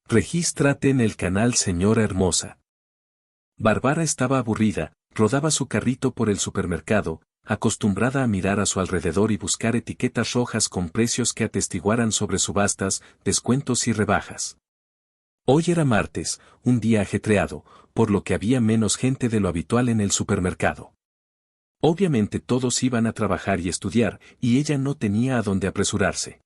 Regístrate en el canal señora hermosa. Bárbara estaba aburrida, rodaba su carrito por el supermercado, acostumbrada a mirar a su alrededor y buscar etiquetas rojas con precios que atestiguaran sobre subastas, descuentos y rebajas. Hoy era martes, un día ajetreado, por lo que había menos gente de lo habitual en el supermercado. Obviamente todos iban a trabajar y estudiar, y ella no tenía a dónde apresurarse.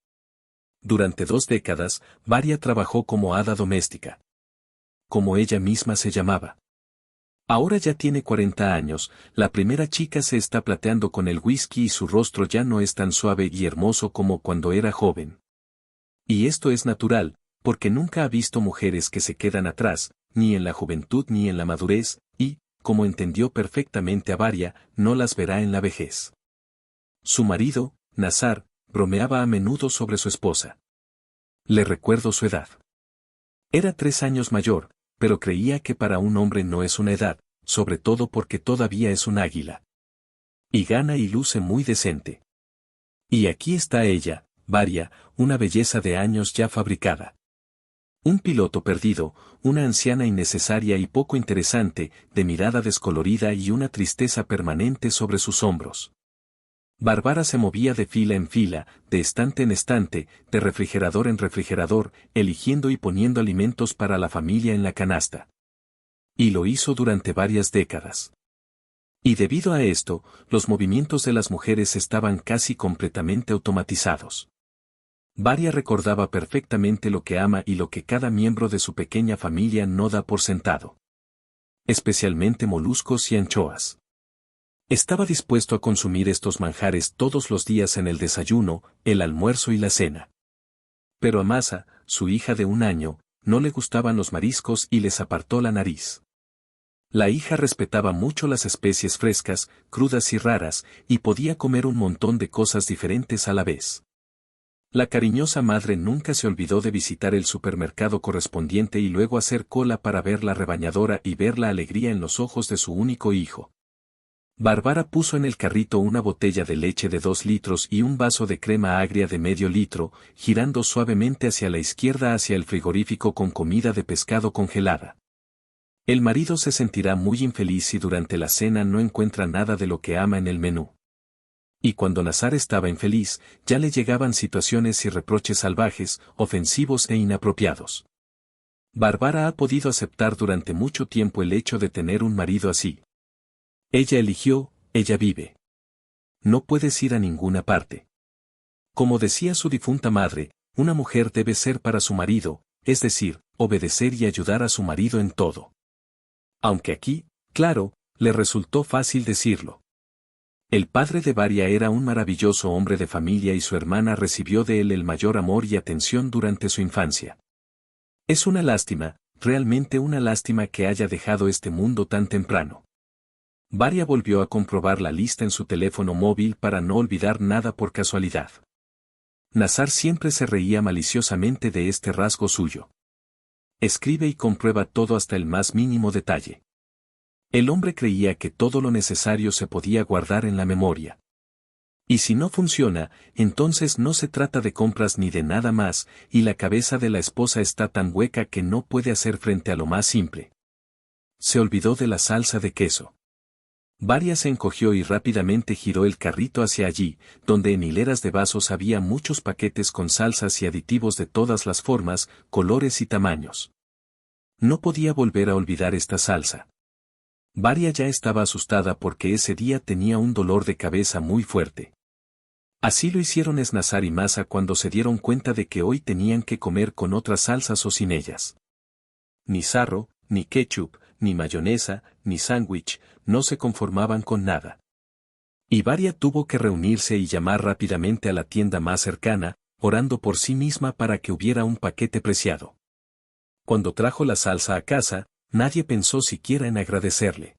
Durante 2 décadas, Varia trabajó como hada doméstica. Como ella misma se llamaba. Ahora ya tiene 40 años, la primera chica se está plateando con el whisky y su rostro ya no es tan suave y hermoso como cuando era joven. Y esto es natural, porque nunca ha visto mujeres que se quedan atrás, ni en la juventud ni en la madurez, y, como entendió perfectamente a Varia, no las verá en la vejez. Su marido, Nazar, bromeaba a menudo sobre su esposa. Le recuerdo su edad. Era 3 años mayor, pero creía que para un hombre no es una edad, sobre todo porque todavía es un águila. Y gana y luce muy decente. Y aquí está ella, Varia, una belleza de años ya fabricada. Un piloto perdido, una anciana innecesaria y poco interesante, de mirada descolorida y una tristeza permanente sobre sus hombros. Bárbara se movía de fila en fila, de estante en estante, de refrigerador en refrigerador, eligiendo y poniendo alimentos para la familia en la canasta. Y lo hizo durante varias décadas. Y debido a esto, los movimientos de las mujeres estaban casi completamente automatizados. Varia recordaba perfectamente lo que ama y lo que cada miembro de su pequeña familia no da por sentado. Especialmente moluscos y anchoas. Estaba dispuesto a consumir estos manjares todos los días en el desayuno, el almuerzo y la cena. Pero a Masa, su hija de 1 año, no le gustaban los mariscos y les apartó la nariz. La hija respetaba mucho las especies frescas, crudas y raras, y podía comer un montón de cosas diferentes a la vez. La cariñosa madre nunca se olvidó de visitar el supermercado correspondiente y luego hacer cola para ver la rebañadora y ver la alegría en los ojos de su único hijo. Bárbara puso en el carrito una botella de leche de 2 litros y un vaso de crema agria de medio litro, girando suavemente hacia la izquierda hacia el frigorífico con comida de pescado congelada. El marido se sentirá muy infeliz si durante la cena no encuentra nada de lo que ama en el menú. Y cuando Nazar estaba infeliz, ya le llegaban situaciones y reproches salvajes, ofensivos e inapropiados. Bárbara ha podido aceptar durante mucho tiempo el hecho de tener un marido así. Ella eligió, ella vive. No puedes ir a ninguna parte. Como decía su difunta madre, una mujer debe ser para su marido, es decir, obedecer y ayudar a su marido en todo. Aunque aquí, claro, le resultó fácil decirlo. El padre de Varia era un maravilloso hombre de familia y su hermana recibió de él el mayor amor y atención durante su infancia. Es una lástima, realmente una lástima que haya dejado este mundo tan temprano. Varia volvió a comprobar la lista en su teléfono móvil para no olvidar nada por casualidad. Nazar siempre se reía maliciosamente de este rasgo suyo. Escribe y comprueba todo hasta el más mínimo detalle. El hombre creía que todo lo necesario se podía guardar en la memoria. Y si no funciona, entonces no se trata de compras ni de nada más, y la cabeza de la esposa está tan hueca que no puede hacer frente a lo más simple. Se olvidó de la salsa de queso. Varia se encogió y rápidamente giró el carrito hacia allí, donde en hileras de vasos había muchos paquetes con salsas y aditivos de todas las formas, colores y tamaños. No podía volver a olvidar esta salsa. Varia ya estaba asustada porque ese día tenía un dolor de cabeza muy fuerte. Así lo hicieron Nazar y Masa cuando se dieron cuenta de que hoy tenían que comer con otras salsas o sin ellas. Ni sarro, ni ketchup, ni mayonesa, ni sándwich, no se conformaban con nada. Y Varia tuvo que reunirse y llamar rápidamente a la tienda más cercana, orando por sí misma para que hubiera un paquete preciado. Cuando trajo la salsa a casa, nadie pensó siquiera en agradecerle.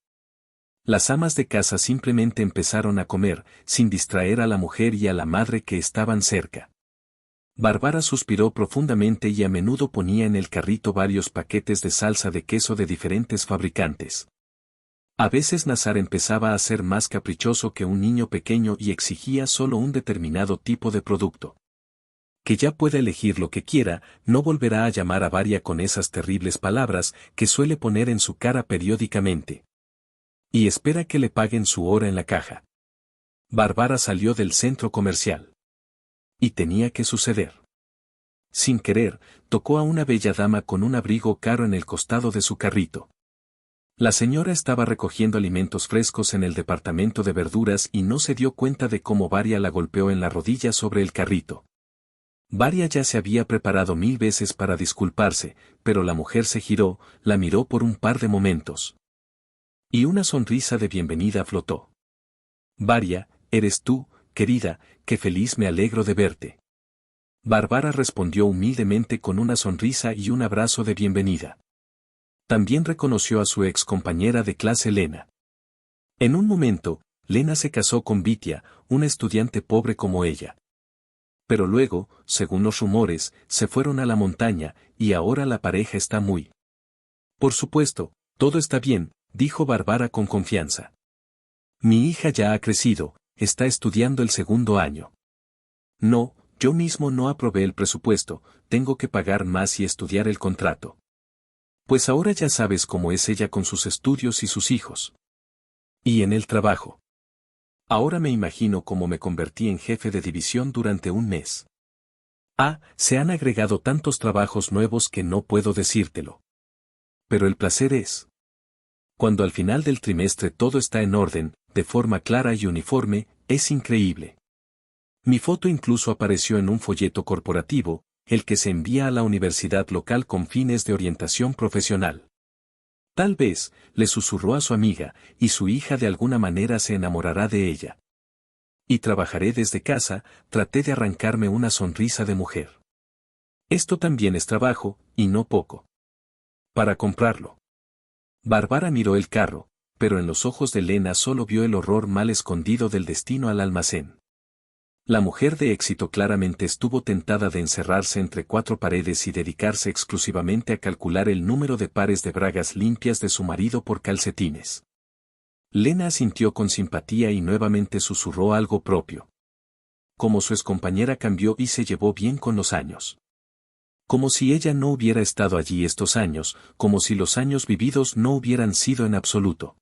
Las amas de casa simplemente empezaron a comer, sin distraer a la mujer y a la madre que estaban cerca. Bárbara suspiró profundamente y a menudo ponía en el carrito varios paquetes de salsa de queso de diferentes fabricantes. A veces Nazar empezaba a ser más caprichoso que un niño pequeño y exigía solo un determinado tipo de producto. Que ya pueda elegir lo que quiera, no volverá a llamar a Varia con esas terribles palabras que suele poner en su cara periódicamente. Y espera que le paguen su hora en la caja. Bárbara salió del centro comercial. Y tenía que suceder. Sin querer, tocó a una bella dama con un abrigo caro en el costado de su carrito. La señora estaba recogiendo alimentos frescos en el departamento de verduras y no se dio cuenta de cómo Varia la golpeó en la rodilla sobre el carrito. Varia ya se había preparado 1000 veces para disculparse, pero la mujer se giró, la miró por un par de momentos. Y una sonrisa de bienvenida flotó. Varia, eres tú, querida, qué feliz me alegro de verte. Bárbara respondió humildemente con una sonrisa y un abrazo de bienvenida. También reconoció a su ex compañera de clase Lena. En un momento, Lena se casó con Vitia, una estudiante pobre como ella. Pero luego, según los rumores, se fueron a la montaña, y ahora la pareja está muy. Por supuesto, todo está bien, dijo Bárbara con confianza. Mi hija ya ha crecido, está estudiando el segundo año. No, yo mismo no aprobé el presupuesto, tengo que pagar más y estudiar el contrato. Pues ahora ya sabes cómo es ella con sus estudios y sus hijos. Y en el trabajo. Ahora me imagino cómo me convertí en jefe de división durante un mes. Se han agregado tantos trabajos nuevos que no puedo decírtelo. Pero el placer es. Cuando al final del trimestre todo está en orden, de forma clara y uniforme, es increíble. Mi foto incluso apareció en un folleto corporativo, el que se envía a la universidad local con fines de orientación profesional. Tal vez, le susurró a su amiga, y su hija de alguna manera se enamorará de ella. Y trabajaré desde casa, traté de arrancarme una sonrisa de mujer. Esto también es trabajo, y no poco. Para comprarlo. Bárbara miró el carro, pero en los ojos de Lena solo vio el horror mal escondido del destino al almacén. La mujer de éxito claramente estuvo tentada de encerrarse entre 4 paredes y dedicarse exclusivamente a calcular el número de pares de bragas limpias de su marido por calcetines. Lena asintió con simpatía y nuevamente susurró algo propio. Como su excompañera cambió y se llevó bien con los años. Como si ella no hubiera estado allí estos años, como si los años vividos no hubieran sido en absoluto.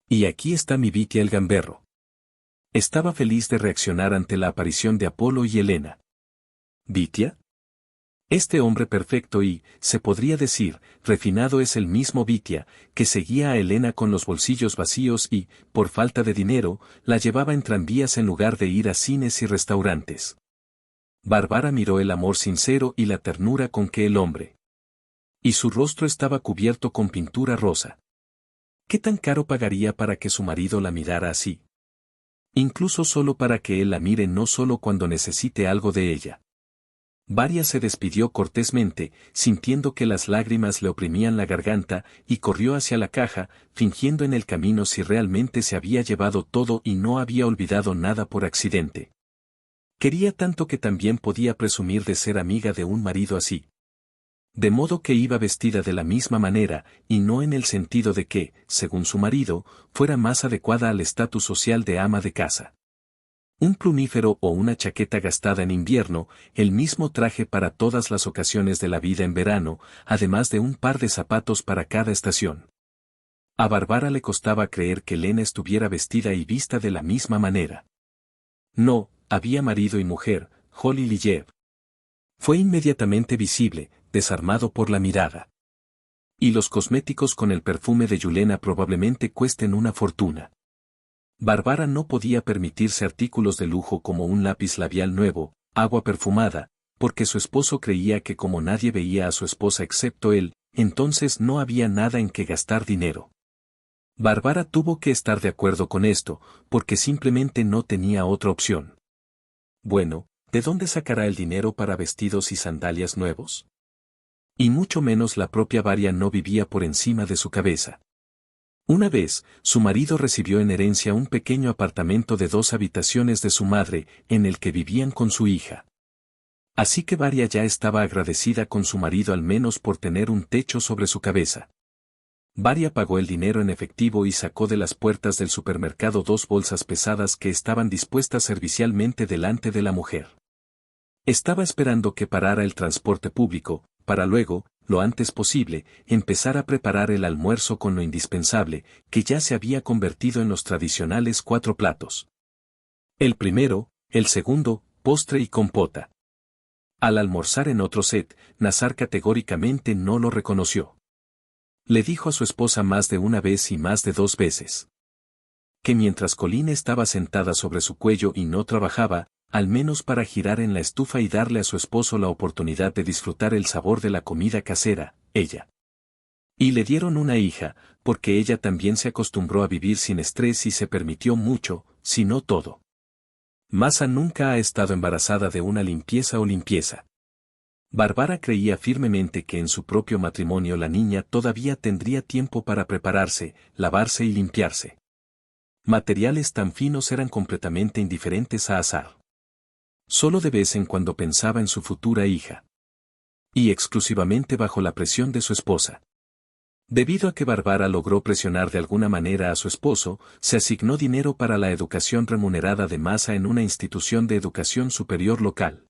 Y aquí está mi Vitia el gamberro. Estaba feliz de reaccionar ante la aparición de Apolo y Helena. ¿Vitia? Este hombre perfecto y, se podría decir, refinado es el mismo Vitia, que seguía a Helena con los bolsillos vacíos y, por falta de dinero, la llevaba en tranvías en lugar de ir a cines y restaurantes. Bárbara miró el amor sincero y la ternura con que el hombre. Y su rostro estaba cubierto con pintura rosa. ¿Qué tan caro pagaría para que su marido la mirara así? Incluso solo para que él la mire, no solo cuando necesite algo de ella. Varia se despidió cortésmente, sintiendo que las lágrimas le oprimían la garganta, y corrió hacia la caja, fingiendo en el camino si realmente se había llevado todo y no había olvidado nada por accidente. Quería tanto que también podía presumir de ser amiga de un marido así. De modo que iba vestida de la misma manera, y no en el sentido de que, según su marido, fuera más adecuada al estatus social de ama de casa. Un plumífero o una chaqueta gastada en invierno, el mismo traje para todas las ocasiones de la vida en verano, además de un par de zapatos para cada estación. A Bárbara le costaba creer que Lena estuviera vestida y vista de la misma manera. No, había marido y mujer, Holly Liev. Fue inmediatamente visible, desarmado por la mirada. Y los cosméticos con el perfume de Yulena probablemente cuesten una fortuna. Bárbara no podía permitirse artículos de lujo como un lápiz labial nuevo, agua perfumada, porque su esposo creía que como nadie veía a su esposa excepto él, entonces no había nada en que gastar dinero. Bárbara tuvo que estar de acuerdo con esto, porque simplemente no tenía otra opción. Bueno, ¿de dónde sacará el dinero para vestidos y sandalias nuevos? Y mucho menos la propia Varia no vivía por encima de su cabeza. Una vez, su marido recibió en herencia un pequeño apartamento de 2 habitaciones de su madre, en el que vivían con su hija. Así que Varia ya estaba agradecida con su marido al menos por tener un techo sobre su cabeza. Varia pagó el dinero en efectivo y sacó de las puertas del supermercado 2 bolsas pesadas que estaban dispuestas servicialmente delante de la mujer. Estaba esperando que parara el transporte público, para luego, lo antes posible, empezar a preparar el almuerzo con lo indispensable, que ya se había convertido en los tradicionales 4 platos. El primero, el segundo, postre y compota. Al almorzar en otro set, Nazar categóricamente no lo reconoció. Le dijo a su esposa más de una vez y más de 2 veces que mientras Colleen estaba sentada sobre su cuello y no trabajaba, al menos para girar en la estufa y darle a su esposo la oportunidad de disfrutar el sabor de la comida casera, ella. Y le dieron una hija, porque ella también se acostumbró a vivir sin estrés y se permitió mucho, si no todo. Masa nunca ha estado embarazada de una limpieza o limpieza. Bárbara creía firmemente que en su propio matrimonio la niña todavía tendría tiempo para prepararse, lavarse y limpiarse. Materiales tan finos eran completamente indiferentes a Azar. Solo de vez en cuando pensaba en su futura hija. Y exclusivamente bajo la presión de su esposa. Debido a que Bárbara logró presionar de alguna manera a su esposo, se asignó dinero para la educación remunerada de Masa en una institución de educación superior local.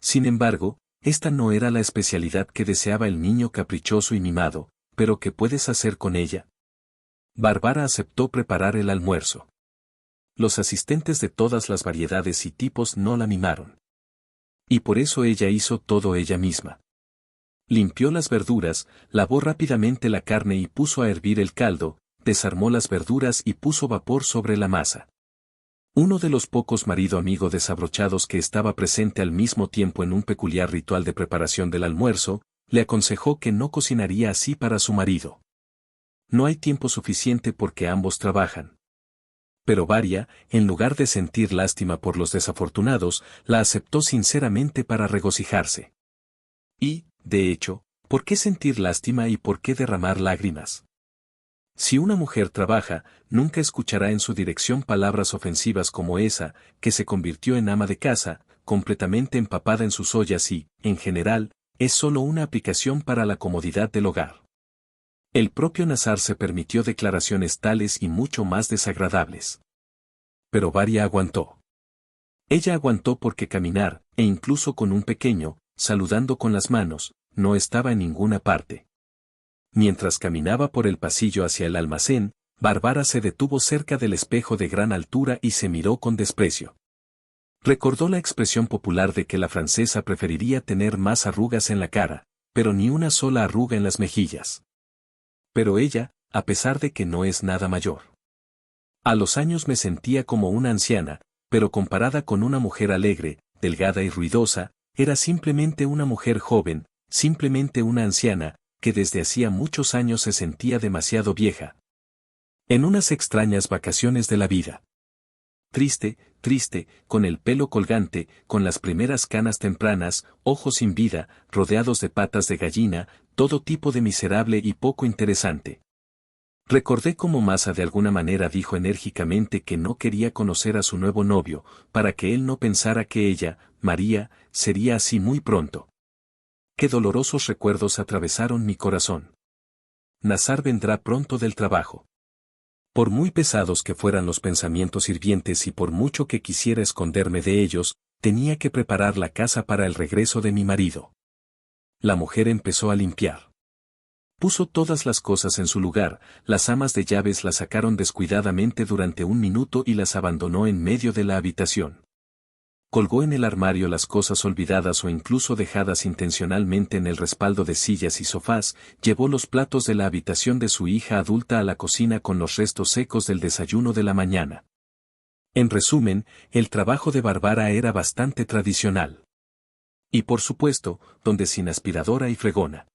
Sin embargo, esta no era la especialidad que deseaba el niño caprichoso y mimado, pero ¿qué puedes hacer con ella? Bárbara aceptó preparar el almuerzo. Los asistentes de todas las variedades y tipos no la mimaron. Y por eso ella hizo todo ella misma. Limpió las verduras, lavó rápidamente la carne y puso a hervir el caldo, desarmó las verduras y puso vapor sobre la masa. Uno de los pocos marido amigo desabrochados que estaba presente al mismo tiempo en un peculiar ritual de preparación del almuerzo, le aconsejó que no cocinaría así para su marido. No hay tiempo suficiente porque ambos trabajan. Pero Varia, en lugar de sentir lástima por los desafortunados, la aceptó sinceramente para regocijarse. Y, de hecho, ¿por qué sentir lástima y por qué derramar lágrimas? Si una mujer trabaja, nunca escuchará en su dirección palabras ofensivas como esa, que se convirtió en ama de casa, completamente empapada en sus ollas y, en general, es solo una aplicación para la comodidad del hogar. El propio Nazar se permitió declaraciones tales y mucho más desagradables. Pero Varia aguantó. Ella aguantó porque caminar, e incluso con un pequeño, saludando con las manos, no estaba en ninguna parte. Mientras caminaba por el pasillo hacia el almacén, Bárbara se detuvo cerca del espejo de gran altura y se miró con desprecio. Recordó la expresión popular de que la francesa preferiría tener más arrugas en la cara, pero ni una sola arruga en las mejillas. Pero ella, a pesar de que no es nada mayor. A los años me sentía como una anciana, pero comparada con una mujer alegre, delgada y ruidosa, era simplemente una mujer joven, simplemente una anciana, que desde hacía muchos años se sentía demasiado vieja. En unas extrañas vacaciones de la vida. Triste, triste, con el pelo colgante, con las primeras canas tempranas, ojos sin vida, rodeados de patas de gallina, todo tipo de miserable y poco interesante. Recordé cómo Masa de alguna manera dijo enérgicamente que no quería conocer a su nuevo novio, para que él no pensara que ella, María, sería así muy pronto. Qué dolorosos recuerdos atravesaron mi corazón. Nazar vendrá pronto del trabajo. Por muy pesados que fueran los pensamientos hirvientes y por mucho que quisiera esconderme de ellos, tenía que preparar la casa para el regreso de mi marido. La mujer empezó a limpiar. Puso todas las cosas en su lugar, las amas de llaves las sacaron descuidadamente durante un minuto y las abandonó en medio de la habitación. Colgó en el armario las cosas olvidadas o incluso dejadas intencionalmente en el respaldo de sillas y sofás, llevó los platos de la habitación de su hija adulta a la cocina con los restos secos del desayuno de la mañana. En resumen, el trabajo de Bárbara era bastante tradicional. Y por supuesto, donde sin aspiradora y fregona.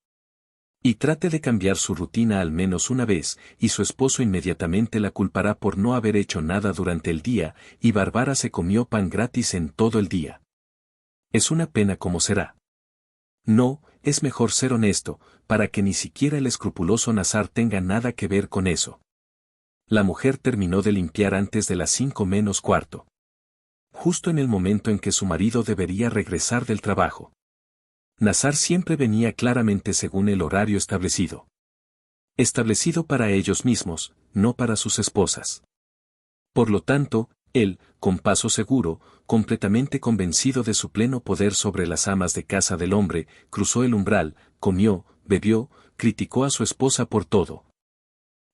Y trate de cambiar su rutina al menos una vez, y su esposo inmediatamente la culpará por no haber hecho nada durante el día, y Bárbara se comió pan gratis en todo el día. Es una pena cómo será. No, es mejor ser honesto, para que ni siquiera el escrupuloso Nazar tenga nada que ver con eso. La mujer terminó de limpiar antes de las 5 menos cuarto. Justo en el momento en que su marido debería regresar del trabajo. Nazar siempre venía claramente según el horario establecido. Establecido para ellos mismos, no para sus esposas. Por lo tanto, Él, con paso seguro, completamente convencido de su pleno poder sobre las amas de casa del hombre, cruzó el umbral, comió, bebió, criticó a su esposa por todo.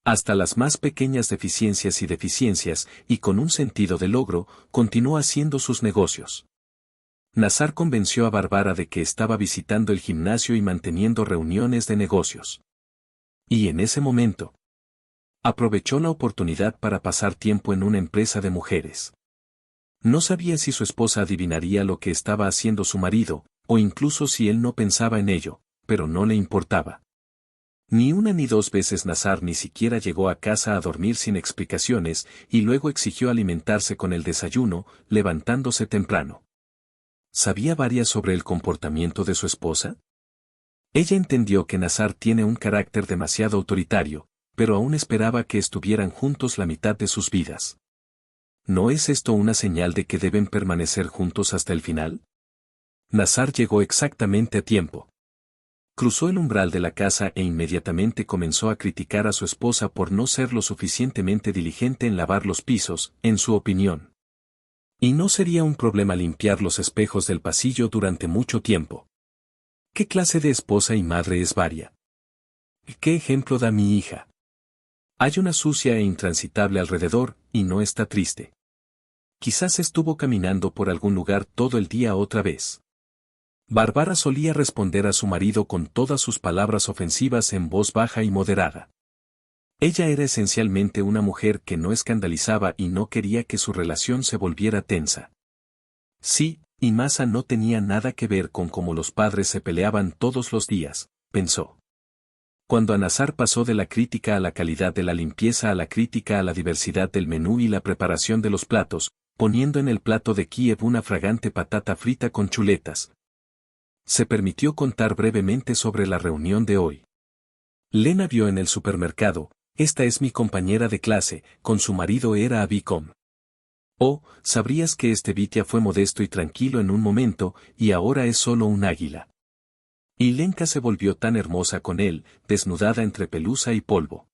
Hasta las más pequeñas deficiencias, y con un sentido de logro, continuó haciendo sus negocios. Nazar convenció a Bárbara de que estaba visitando el gimnasio y manteniendo reuniones de negocios. Y en ese momento, aprovechó la oportunidad para pasar tiempo en una empresa de mujeres. No sabía si su esposa adivinaría lo que estaba haciendo su marido, o incluso si él no pensaba en ello, pero no le importaba. Ni una ni dos veces Nazar ni siquiera llegó a casa a dormir sin explicaciones, y luego exigió alimentarse con el desayuno, levantándose temprano. ¿Sabía varias sobre el comportamiento de su esposa? Ella entendió que Nazar tiene un carácter demasiado autoritario, pero aún esperaba que estuvieran juntos la mitad de sus vidas. ¿No es esto una señal de que deben permanecer juntos hasta el final? Nazar llegó exactamente a tiempo. Cruzó el umbral de la casa e inmediatamente comenzó a criticar a su esposa por no ser lo suficientemente diligente en lavar los pisos, en su opinión. Y no sería un problema limpiar los espejos del pasillo durante mucho tiempo. ¿Qué clase de esposa y madre es Varia? ¿Qué ejemplo da mi hija? Hay una sucia e intransitable alrededor, y no está triste. Quizás estuvo caminando por algún lugar todo el día otra vez. Bárbara solía responder a su marido con todas sus palabras ofensivas en voz baja y moderada. Ella era esencialmente una mujer que no escandalizaba y no quería que su relación se volviera tensa. Sí, y Masa no tenía nada que ver con cómo los padres se peleaban todos los días, pensó. Cuando Nazar pasó de la crítica a la calidad de la limpieza a la crítica a la diversidad del menú y la preparación de los platos, poniendo en el plato de Kiev una fragante patata frita con chuletas, se permitió contar brevemente sobre la reunión de hoy. Lena vio en el supermercado, esta es mi compañera de clase, con su marido era Abicom. Oh, sabrías que este Vitia fue modesto y tranquilo en un momento, y ahora es solo un águila. Y Lenka se volvió tan hermosa con él, desnudada entre pelusa y polvo.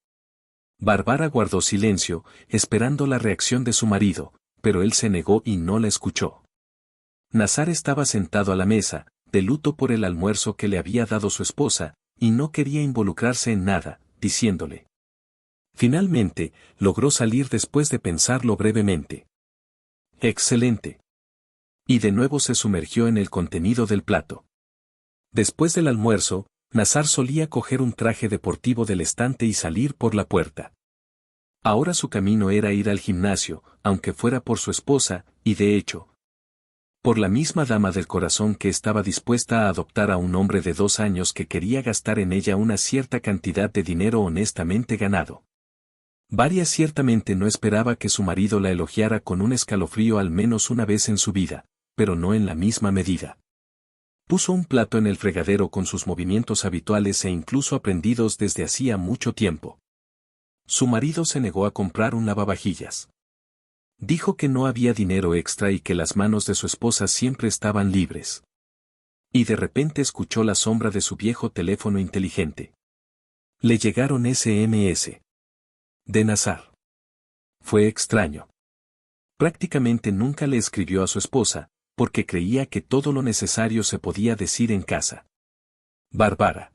Bárbara guardó silencio, esperando la reacción de su marido, pero él se negó y no la escuchó. Nazar estaba sentado a la mesa, de luto por el almuerzo que le había dado su esposa, y no quería involucrarse en nada, diciéndole. Finalmente, logró salir después de pensarlo brevemente. Excelente. Y de nuevo se sumergió en el contenido del plato. Después del almuerzo, Nazar solía coger un traje deportivo del estante y salir por la puerta. Ahora su camino era ir al gimnasio, aunque fuera por su esposa, y de hecho, por la misma dama del corazón que estaba dispuesta a adoptar a un hombre de 2 años que quería gastar en ella una cierta cantidad de dinero honestamente ganado. Varia ciertamente no esperaba que su marido la elogiara con un escalofrío al menos una vez en su vida, pero no en la misma medida. Puso un plato en el fregadero con sus movimientos habituales e incluso aprendidos desde hacía mucho tiempo. Su marido se negó a comprar un lavavajillas. Dijo que no había dinero extra y que las manos de su esposa siempre estaban libres. Y de repente escuchó la sombra de su viejo teléfono inteligente. Le llegaron SMS. De Nazar. Fue extraño. Prácticamente nunca le escribió a su esposa, porque creía que todo lo necesario se podía decir en casa. Bárbara.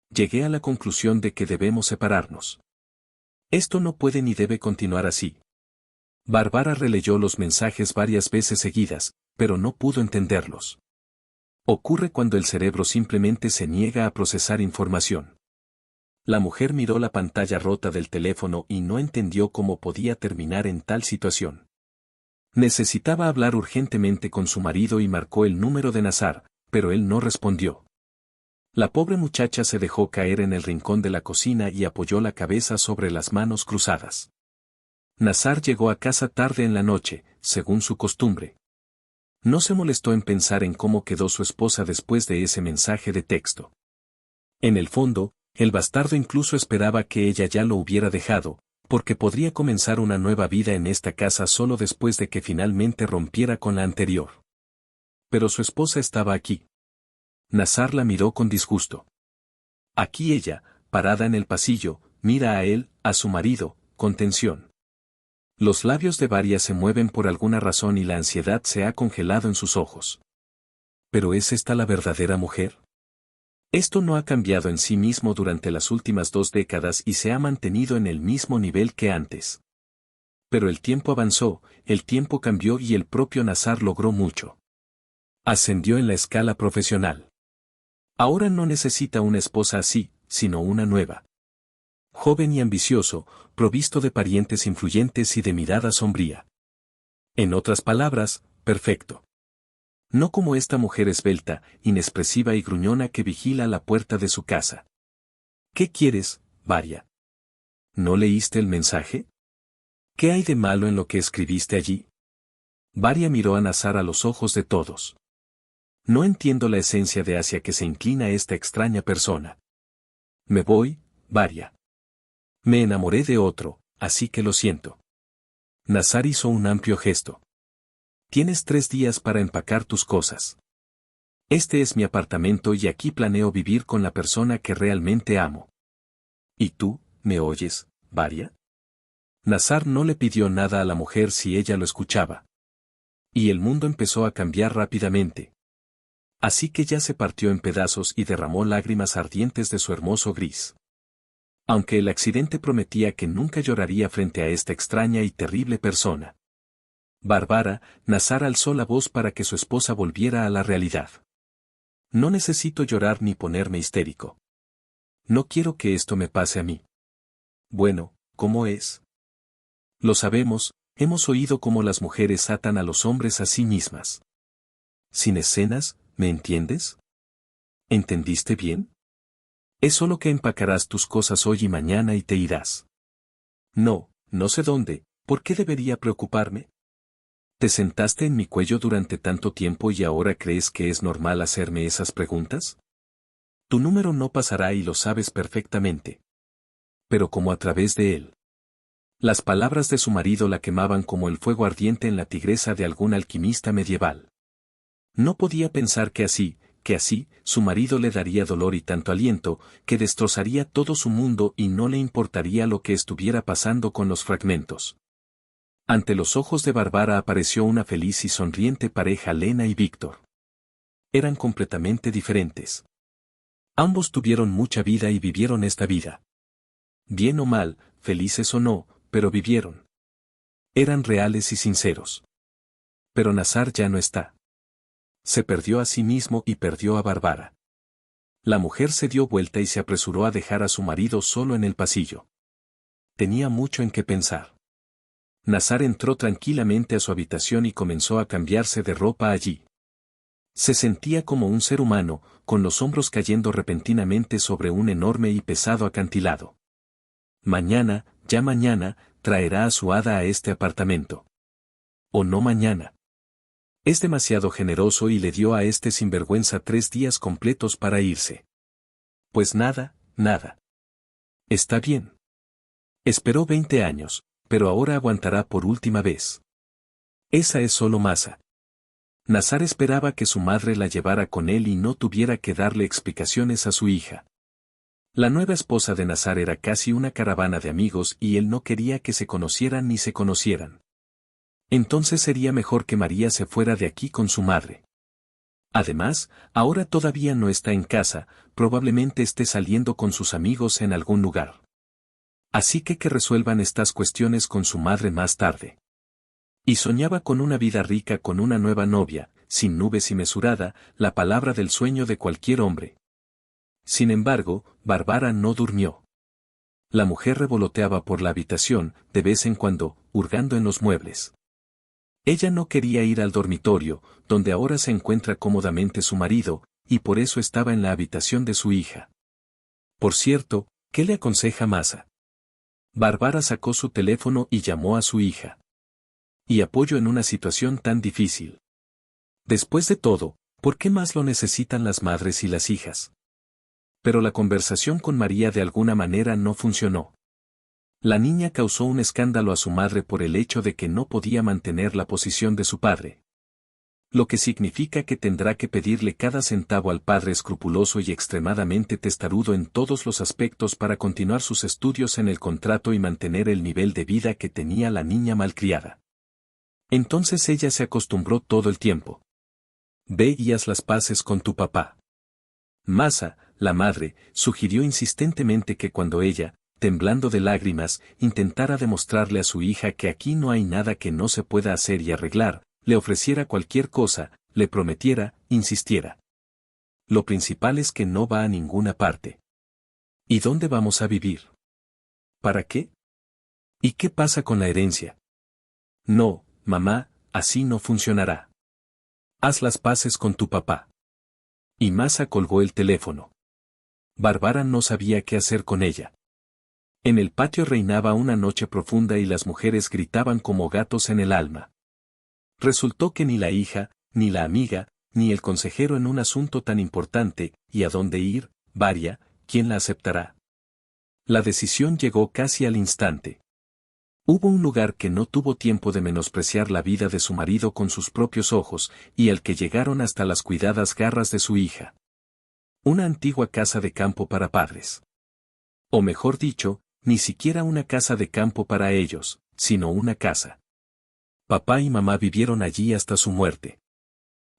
Llegué a la conclusión de que debemos separarnos. Esto no puede ni debe continuar así. Bárbara releyó los mensajes varias veces seguidas, pero no pudo entenderlos. Ocurre cuando el cerebro simplemente se niega a procesar información. La mujer miró la pantalla rota del teléfono y no entendió cómo podía terminar en tal situación. Necesitaba hablar urgentemente con su marido y marcó el número de Nazar, pero él no respondió. La pobre muchacha se dejó caer en el rincón de la cocina y apoyó la cabeza sobre las manos cruzadas. Nazar llegó a casa tarde en la noche, según su costumbre. No se molestó en pensar en cómo quedó su esposa después de ese mensaje de texto. En el fondo, el bastardo incluso esperaba que ella ya lo hubiera dejado, porque podría comenzar una nueva vida en esta casa solo después de que finalmente rompiera con la anterior. Pero su esposa estaba aquí. Nazar la miró con disgusto. Aquí ella, parada en el pasillo, mira a él, a su marido, con tensión. Los labios de Varia se mueven por alguna razón y la ansiedad se ha congelado en sus ojos. ¿Pero es esta la verdadera mujer? Esto no ha cambiado en sí mismo durante las últimas 2 décadas y se ha mantenido en el mismo nivel que antes. Pero el tiempo avanzó, el tiempo cambió y el propio Nazar logró mucho. Ascendió en la escala profesional. Ahora no necesita una esposa así, sino una nueva. Joven y ambicioso, provisto de parientes influyentes y de mirada sombría. En otras palabras, perfecto. No como esta mujer esbelta, inexpresiva y gruñona que vigila la puerta de su casa. ¿Qué quieres, Varia? ¿No leíste el mensaje? ¿Qué hay de malo en lo que escribiste allí? Varia miró a Nazar a los ojos de todos. No entiendo la esencia de hacia que se inclina esta extraña persona. Me voy, Varia. Me enamoré de otro, así que lo siento. Nazar hizo un amplio gesto. Tienes 3 días para empacar tus cosas. Este es mi apartamento y aquí planeo vivir con la persona que realmente amo. ¿Y tú, me oyes, Varia? Nazar no le pidió nada a la mujer si ella lo escuchaba. Y el mundo empezó a cambiar rápidamente. Así que ya se partió en pedazos y derramó lágrimas ardientes de su hermoso gris. Aunque el accidente prometía que nunca lloraría frente a esta extraña y terrible persona. Bárbara, Nazar alzó la voz para que su esposa volviera a la realidad. No necesito llorar ni ponerme histérico. No quiero que esto me pase a mí. Bueno, ¿cómo es? Lo sabemos, hemos oído cómo las mujeres atan a los hombres a sí mismas. Sin escenas, ¿me entiendes? ¿Entendiste bien? Es solo que empacarás tus cosas hoy y mañana y te irás. No, no sé dónde, ¿por qué debería preocuparme? ¿Te sentaste en mi cuello durante tanto tiempo y ahora crees que es normal hacerme esas preguntas? Tu número no pasará y lo sabes perfectamente. Pero como a través de él. Las palabras de su marido la quemaban como el fuego ardiente en la tigresa de algún alquimista medieval. No podía pensar que así, su marido le daría dolor y tanto aliento, que destrozaría todo su mundo y no le importaría lo que estuviera pasando con los fragmentos. Ante los ojos de Bárbara apareció una feliz y sonriente pareja, Lena y Víctor. Eran completamente diferentes. Ambos tuvieron mucha vida y vivieron esta vida. Bien o mal, felices o no, pero vivieron. Eran reales y sinceros. Pero Nazar ya no está. Se perdió a sí mismo y perdió a Bárbara. La mujer se dio vuelta y se apresuró a dejar a su marido solo en el pasillo. Tenía mucho en qué pensar. Nazar entró tranquilamente a su habitación y comenzó a cambiarse de ropa allí. Se sentía como un ser humano, con los hombros cayendo repentinamente sobre un enorme y pesado acantilado. Mañana, ya mañana, traerá a su hada a este apartamento. O no mañana. Es demasiado generoso y le dio a este sinvergüenza 3 días completos para irse. Pues nada, nada. Está bien. Esperó 20 años, pero ahora aguantará por última vez. Esa es solo masa. Nazar esperaba que su madre la llevara con él y no tuviera que darle explicaciones a su hija. La nueva esposa de Nazar era casi una caravana de amigos y él no quería que se conocieran ni se conocieran. Entonces sería mejor que María se fuera de aquí con su madre. Además, ahora todavía no está en casa, probablemente esté saliendo con sus amigos en algún lugar. Así que resuelvan estas cuestiones con su madre más tarde. Y soñaba con una vida rica con una nueva novia, sin nubes y mesurada, la palabra del sueño de cualquier hombre. Sin embargo, Bárbara no durmió. La mujer revoloteaba por la habitación, de vez en cuando, hurgando en los muebles. Ella no quería ir al dormitorio, donde ahora se encuentra cómodamente su marido, y por eso estaba en la habitación de su hija. Por cierto, ¿qué le aconseja Masa? Bárbara sacó su teléfono y llamó a su hija. Y apoyo en una situación tan difícil. Después de todo, ¿por qué más lo necesitan las madres y las hijas? Pero la conversación con María de alguna manera no funcionó. La niña causó un escándalo a su madre por el hecho de que no podía mantener la posición de su padre. Lo que significa que tendrá que pedirle cada centavo al padre escrupuloso y extremadamente testarudo en todos los aspectos para continuar sus estudios en el contrato y mantener el nivel de vida que tenía la niña malcriada. Entonces ella se acostumbró todo el tiempo. Ve y haz las paces con tu papá. Masa, la madre, sugirió insistentemente que cuando ella, temblando de lágrimas, intentara demostrarle a su hija que aquí no hay nada que no se pueda hacer y arreglar, le ofreciera cualquier cosa, le prometiera, insistiera. Lo principal es que no va a ninguna parte. ¿Y dónde vamos a vivir? ¿Para qué? ¿Y qué pasa con la herencia? No, mamá, así no funcionará. Haz las paces con tu papá. Y Masa colgó el teléfono. Bárbara no sabía qué hacer con ella. En el patio reinaba una noche profunda y las mujeres gritaban como gatos en el alma. Resultó que ni la hija, ni la amiga, ni el consejero en un asunto tan importante, ¿y a dónde ir, Varia, quién la aceptará? La decisión llegó casi al instante. Hubo un lugar que no tuvo tiempo de menospreciar la vida de su marido con sus propios ojos, y al que llegaron hasta las cuidadas garras de su hija. Una antigua casa de campo para padres. O mejor dicho, ni siquiera una casa de campo para ellos, sino una casa. Papá y mamá vivieron allí hasta su muerte.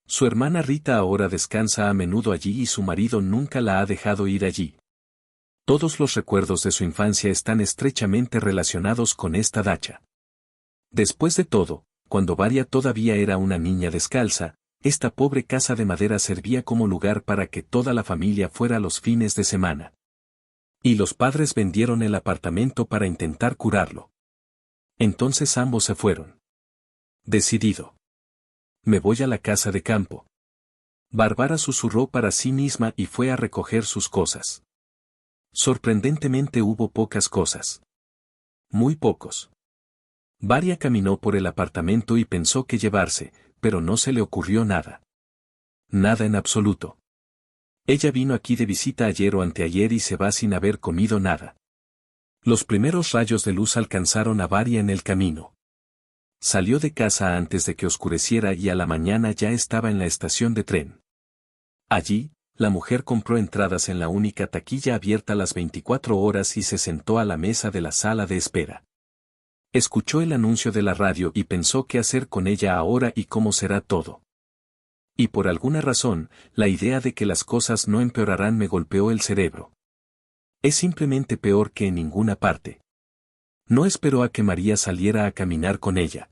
Su hermana Rita ahora descansa a menudo allí y su marido nunca la ha dejado ir allí. Todos los recuerdos de su infancia están estrechamente relacionados con esta dacha. Después de todo, cuando Varia todavía era una niña descalza, esta pobre casa de madera servía como lugar para que toda la familia fuera los fines de semana. Y los padres vendieron el apartamento para intentar curarlo. Entonces ambos se fueron. Decidido. Me voy a la casa de campo. Bárbara susurró para sí misma y fue a recoger sus cosas. Sorprendentemente hubo pocas cosas. Muy pocos. Varia caminó por el apartamento y pensó qué llevarse, pero no se le ocurrió nada. Nada en absoluto. Ella vino aquí de visita ayer o anteayer y se va sin haber comido nada. Los primeros rayos de luz alcanzaron a Varia en el camino. Salió de casa antes de que oscureciera y a la mañana ya estaba en la estación de tren. Allí, la mujer compró entradas en la única taquilla abierta las 24 horas y se sentó a la mesa de la sala de espera. Escuchó el anuncio de la radio y pensó qué hacer con ella ahora y cómo será todo. Y por alguna razón, la idea de que las cosas no empeorarán me golpeó el cerebro. Es simplemente peor que en ninguna parte. No esperó a que María saliera a caminar con ella.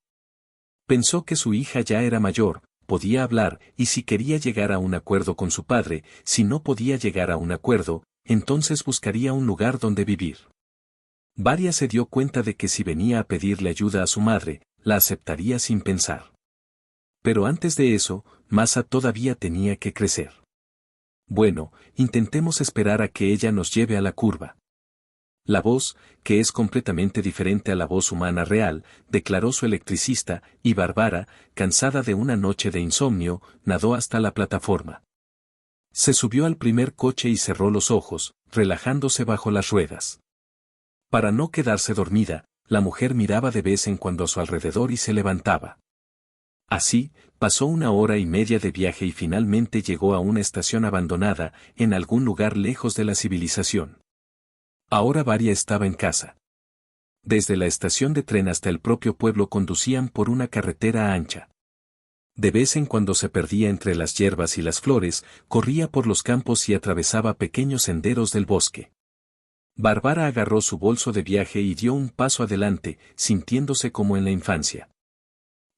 Pensó que su hija ya era mayor, podía hablar, y si quería llegar a un acuerdo con su padre, si no podía llegar a un acuerdo, entonces buscaría un lugar donde vivir. Varia se dio cuenta de que si venía a pedirle ayuda a su madre, la aceptaría sin pensar. Pero antes de eso, Masa todavía tenía que crecer. Bueno, intentemos esperar a que ella nos lleve a la curva. La voz, que es completamente diferente a la voz humana real, declaró su electricista, y Bárbara, cansada de una noche de insomnio, nadó hasta la plataforma. Se subió al primer coche y cerró los ojos, relajándose bajo las ruedas. Para no quedarse dormida, la mujer miraba de vez en cuando a su alrededor y se levantaba. Así, pasó 1 hora y media de viaje y finalmente llegó a una estación abandonada, en algún lugar lejos de la civilización. Ahora Varia estaba en casa. Desde la estación de tren hasta el propio pueblo conducían por una carretera ancha. De vez en cuando se perdía entre las hierbas y las flores, corría por los campos y atravesaba pequeños senderos del bosque. Bárbara agarró su bolso de viaje y dio un paso adelante, sintiéndose como en la infancia.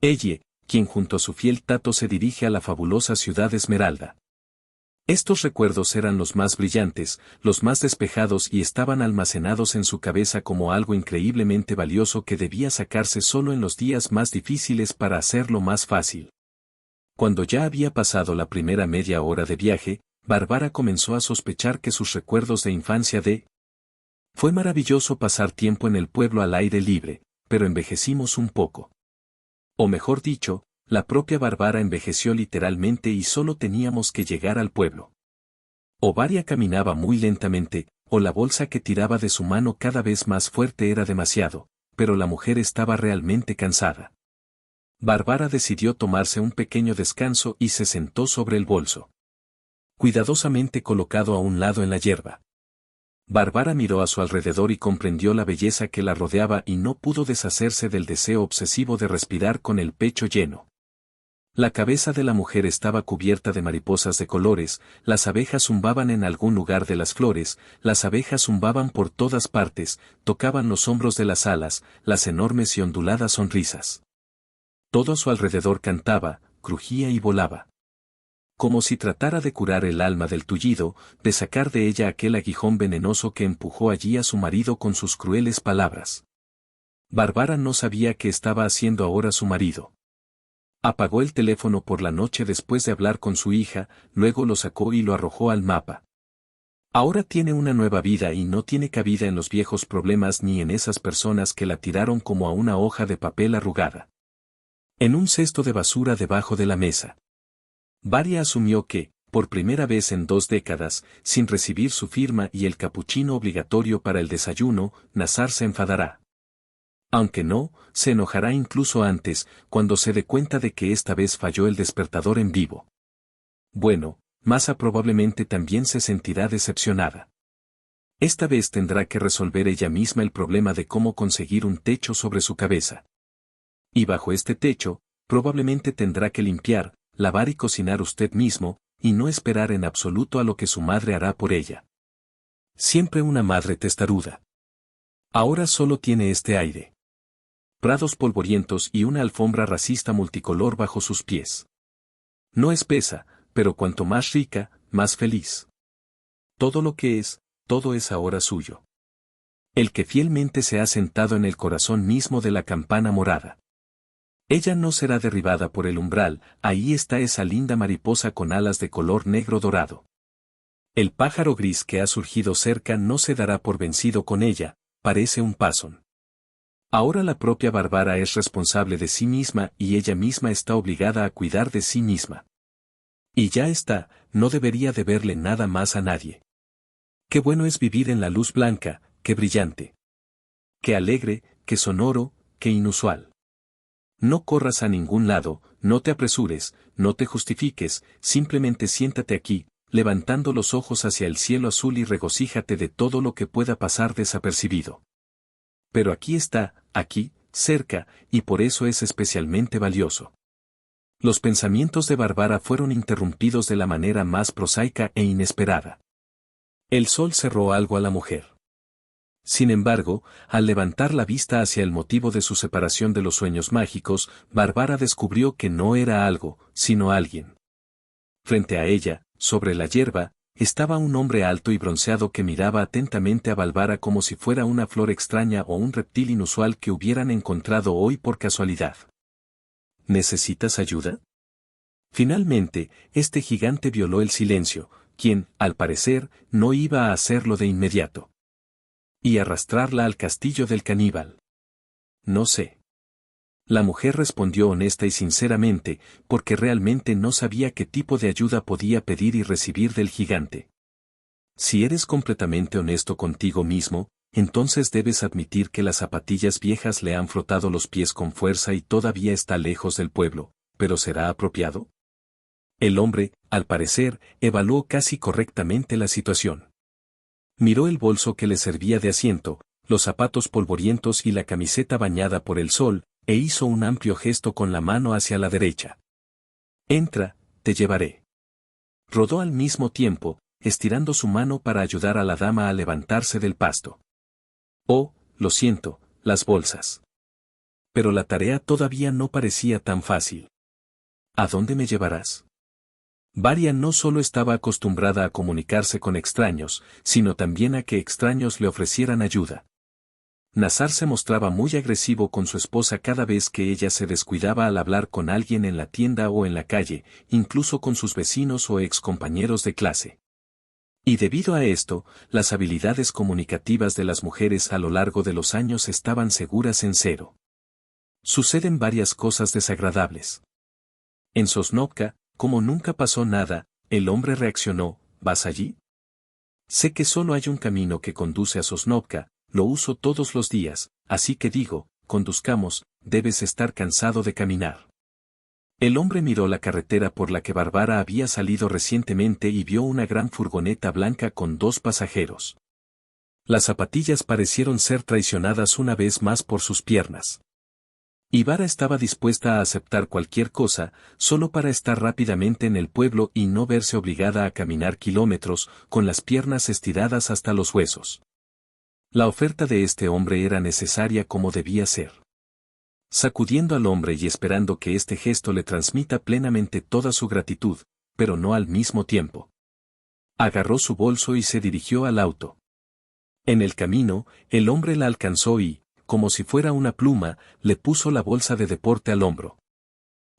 Ella, quien junto a su fiel Tato se dirige a la fabulosa ciudad Esmeralda. Estos recuerdos eran los más brillantes, los más despejados y estaban almacenados en su cabeza como algo increíblemente valioso que debía sacarse solo en los días más difíciles para hacerlo más fácil. Cuando ya había pasado la primera media hora de viaje, Bárbara comenzó a sospechar que sus recuerdos de infancia Fue maravilloso pasar tiempo en el pueblo al aire libre, pero envejecimos un poco. O mejor dicho, la propia Bárbara envejeció literalmente y solo teníamos que llegar al pueblo. O Varia caminaba muy lentamente, o la bolsa que tiraba de su mano cada vez más fuerte era demasiado, pero la mujer estaba realmente cansada. Bárbara decidió tomarse un pequeño descanso y se sentó sobre el bolso, cuidadosamente colocado a un lado en la hierba. Bárbara miró a su alrededor y comprendió la belleza que la rodeaba y no pudo deshacerse del deseo obsesivo de respirar con el pecho lleno. La cabeza de la mujer estaba cubierta de mariposas de colores, las abejas zumbaban en algún lugar de las flores, las abejas zumbaban por todas partes, tocaban los hombros de las alas, las enormes y onduladas sonrisas. Todo a su alrededor cantaba, crujía y volaba. Como si tratara de curar el alma del tullido, de sacar de ella aquel aguijón venenoso que empujó allí a su marido con sus crueles palabras. Bárbara no sabía qué estaba haciendo ahora su marido. Apagó el teléfono por la noche después de hablar con su hija, luego lo sacó y lo arrojó al mapa. Ahora tiene una nueva vida y no tiene cabida en los viejos problemas ni en esas personas que la tiraron como a una hoja de papel arrugada. En un cesto de basura debajo de la mesa. Varia asumió que, por primera vez en 2 décadas, sin recibir su firma y el capuchino obligatorio para el desayuno, Nazar se enfadará. Aunque no, se enojará incluso antes, cuando se dé cuenta de que esta vez falló el despertador en vivo. Bueno, Masa probablemente también se sentirá decepcionada. Esta vez tendrá que resolver ella misma el problema de cómo conseguir un techo sobre su cabeza. Y bajo este techo, probablemente tendrá que limpiar, lavar y cocinar usted mismo, y no esperar en absoluto a lo que su madre hará por ella. Siempre una madre testaruda. Ahora solo tiene este aire. Prados polvorientos y una alfombra racista multicolor bajo sus pies. No es pesa, pero cuanto más rica, más feliz. Todo lo que es, todo es ahora suyo. El que fielmente se ha sentado en el corazón mismo de la campana morada. Ella no será derribada por el umbral, ahí está esa linda mariposa con alas de color negro dorado. El pájaro gris que ha surgido cerca no se dará por vencido con ella, parece un pásón. Ahora la propia Bárbara es responsable de sí misma y ella misma está obligada a cuidar de sí misma. Y ya está, no debería deberle nada más a nadie. Qué bueno es vivir en la luz blanca, qué brillante. Qué alegre, qué sonoro, qué inusual. No corras a ningún lado, no te apresures, no te justifiques, simplemente siéntate aquí, levantando los ojos hacia el cielo azul y regocíjate de todo lo que pueda pasar desapercibido. Pero aquí está, aquí, cerca, y por eso es especialmente valioso. Los pensamientos de Bárbara fueron interrumpidos de la manera más prosaica e inesperada. El sol cerró algo a la mujer. Sin embargo, al levantar la vista hacia el motivo de su separación de los sueños mágicos, Bárbara descubrió que no era algo, sino alguien. Frente a ella, sobre la hierba, estaba un hombre alto y bronceado que miraba atentamente a Bárbara como si fuera una flor extraña o un reptil inusual que hubieran encontrado hoy por casualidad. ¿Necesitas ayuda? Finalmente, este gigante violó el silencio, quien, al parecer, no iba a hacerlo de inmediato. Y arrastrarla al castillo del caníbal. No sé. La mujer respondió honesta y sinceramente, porque realmente no sabía qué tipo de ayuda podía pedir y recibir del gigante. Si eres completamente honesto contigo mismo, entonces debes admitir que las zapatillas viejas le han frotado los pies con fuerza y todavía está lejos del pueblo, pero ¿será apropiado? El hombre, al parecer, evaluó casi correctamente la situación. Miró el bolso que le servía de asiento, los zapatos polvorientos y la camiseta bañada por el sol, e hizo un amplio gesto con la mano hacia la derecha. Entra, te llevaré. Rodó al mismo tiempo, estirando su mano para ayudar a la dama a levantarse del pasto. Oh, lo siento, las bolsas. Pero la tarea todavía no parecía tan fácil. ¿A dónde me llevarás? Varia no solo estaba acostumbrada a comunicarse con extraños, sino también a que extraños le ofrecieran ayuda. Nazar se mostraba muy agresivo con su esposa cada vez que ella se descuidaba al hablar con alguien en la tienda o en la calle, incluso con sus vecinos o excompañeros de clase. Y debido a esto, las habilidades comunicativas de las mujeres a lo largo de los años estaban seguras en cero. Suceden varias cosas desagradables. En Sosnovka, como nunca pasó nada, el hombre reaccionó, ¿vas allí? Sé que solo hay un camino que conduce a Sosnovka, lo uso todos los días, así que digo, conduzcamos, debes estar cansado de caminar. El hombre miró la carretera por la que Bárbara había salido recientemente y vio una gran furgoneta blanca con 2 pasajeros. Las zapatillas parecieron ser traicionadas una vez más por sus piernas. Ibarra estaba dispuesta a aceptar cualquier cosa, solo para estar rápidamente en el pueblo y no verse obligada a caminar kilómetros, con las piernas estiradas hasta los huesos. La oferta de este hombre era necesaria como debía ser. Sacudiendo al hombre y esperando que este gesto le transmita plenamente toda su gratitud, pero no al mismo tiempo. Agarró su bolso y se dirigió al auto. En el camino, el hombre la alcanzó y, como si fuera una pluma, le puso la bolsa de deporte al hombro.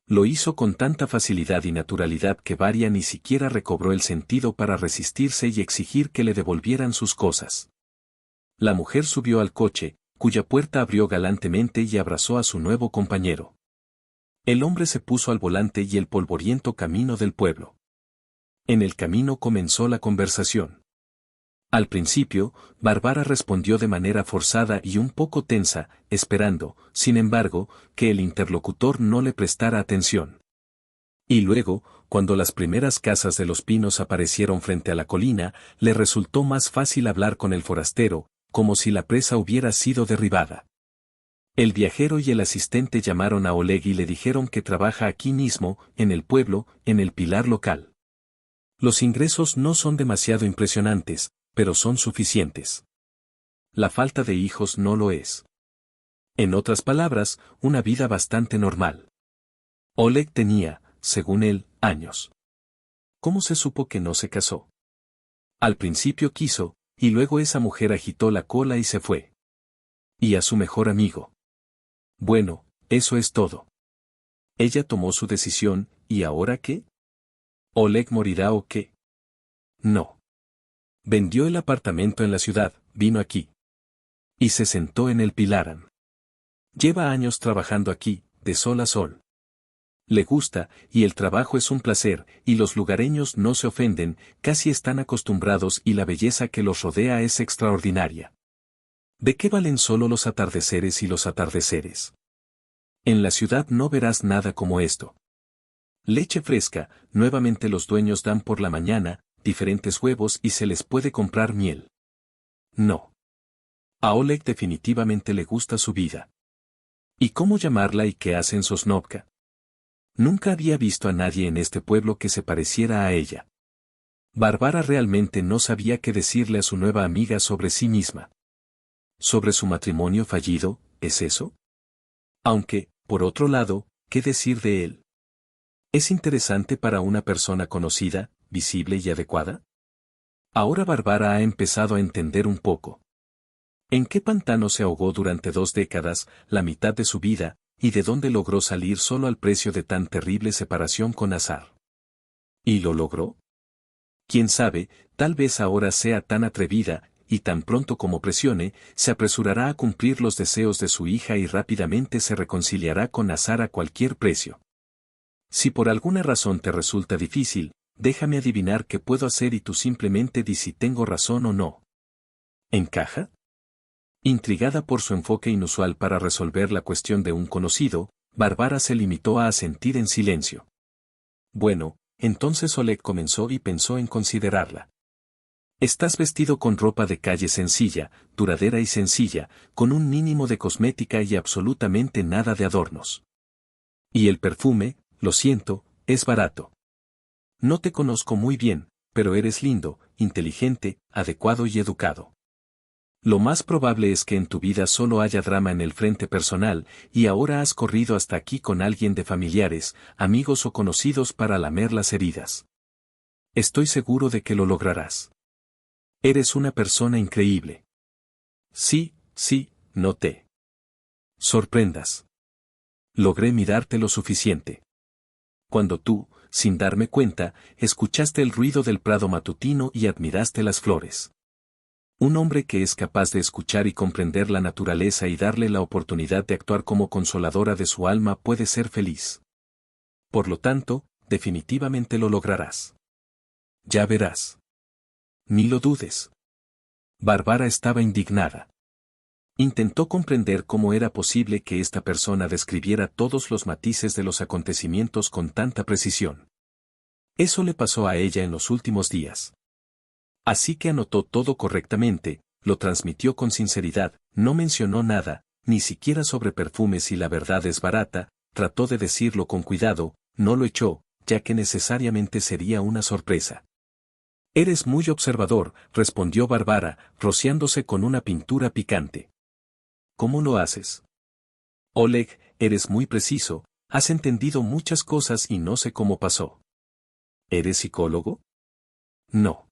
Lo hizo con tanta facilidad y naturalidad que Varia ni siquiera recobró el sentido para resistirse y exigir que le devolvieran sus cosas. La mujer subió al coche, cuya puerta abrió galantemente y abrazó a su nuevo compañero. El hombre se puso al volante y el polvoriento camino del pueblo. En el camino comenzó la conversación. Al principio, Bárbara respondió de manera forzada y un poco tensa, esperando, sin embargo, que el interlocutor no le prestara atención. Y luego, cuando las primeras casas de los pinos aparecieron frente a la colina, le resultó más fácil hablar con el forastero, como si la presa hubiera sido derribada. El viajero y el asistente llamaron a Oleg y le dijeron que trabaja aquí mismo, en el pueblo, en el pilar local. Los ingresos no son demasiado impresionantes, pero son suficientes. La falta de hijos no lo es. En otras palabras, una vida bastante normal. Oleg tenía, según él, años. ¿Cómo se supo que no se casó? Al principio quiso, y luego esa mujer agitó la cola y se fue. Y a su mejor amigo. Bueno, eso es todo. Ella tomó su decisión, ¿y ahora qué? ¿Oleg morirá o qué? No. Vendió el apartamento en la ciudad, vino aquí. Y se sentó en el Pilaran. Lleva años trabajando aquí, de sol a sol. Le gusta, y el trabajo es un placer, y los lugareños no se ofenden, casi están acostumbrados y la belleza que los rodea es extraordinaria. ¿De qué valen solo los atardeceres y los atardeceres? En la ciudad no verás nada como esto. Leche fresca, nuevamente los dueños dan por la mañana, diferentes huevos y se les puede comprar miel. No. A Oleg definitivamente le gusta su vida. ¿Y cómo llamarla y qué hace en Sosnovka? Nunca había visto a nadie en este pueblo que se pareciera a ella. Bárbara realmente no sabía qué decirle a su nueva amiga sobre sí misma. ¿Sobre su matrimonio fallido, es eso? Aunque, por otro lado, ¿qué decir de él? ¿Es interesante para una persona conocida, visible y adecuada? Ahora Bárbara ha empezado a entender un poco. ¿En qué pantano se ahogó durante 2 décadas, la mitad de su vida, y de dónde logró salir solo al precio de tan terrible separación con Azar? ¿Y lo logró? Quién sabe, tal vez ahora sea tan atrevida, y tan pronto como presione, se apresurará a cumplir los deseos de su hija y rápidamente se reconciliará con Azar a cualquier precio. Si por alguna razón te resulta difícil, déjame adivinar qué puedo hacer y tú simplemente di si tengo razón o no. ¿Encaja? Intrigada por su enfoque inusual para resolver la cuestión de un conocido, Bárbara se limitó a asentir en silencio. Bueno, entonces Oleg comenzó y pensó en considerarla. Estás vestido con ropa de calle sencilla, duradera y sencilla, con un mínimo de cosmética y absolutamente nada de adornos. Y el perfume, lo siento, es barato. No te conozco muy bien, pero eres lindo, inteligente, adecuado y educado. Lo más probable es que en tu vida solo haya drama en el frente personal, y ahora has corrido hasta aquí con alguien de familiares, amigos o conocidos para lamer las heridas. Estoy seguro de que lo lograrás. Eres una persona increíble. Sí, no te sorprendas. Logré mirarte lo suficiente. Cuando tú, sin darme cuenta, escuchaste el ruido del prado matutino y admiraste las flores. Un hombre que es capaz de escuchar y comprender la naturaleza y darle la oportunidad de actuar como consoladora de su alma puede ser feliz. Por lo tanto, definitivamente lo lograrás. Ya verás. Ni lo dudes. Bárbara estaba indignada. Intentó comprender cómo era posible que esta persona describiera todos los matices de los acontecimientos con tanta precisión. Eso le pasó a ella en los últimos días. Así que anotó todo correctamente, lo transmitió con sinceridad, no mencionó nada, ni siquiera sobre perfumes y la verdad es barata, trató de decirlo con cuidado, no lo echó, ya que necesariamente sería una sorpresa. Eres muy observador, respondió Bárbara, rociándose con una pintura picante. ¿Cómo lo haces? Oleg, eres muy preciso, has entendido muchas cosas y no sé cómo pasó. ¿Eres psicólogo? No.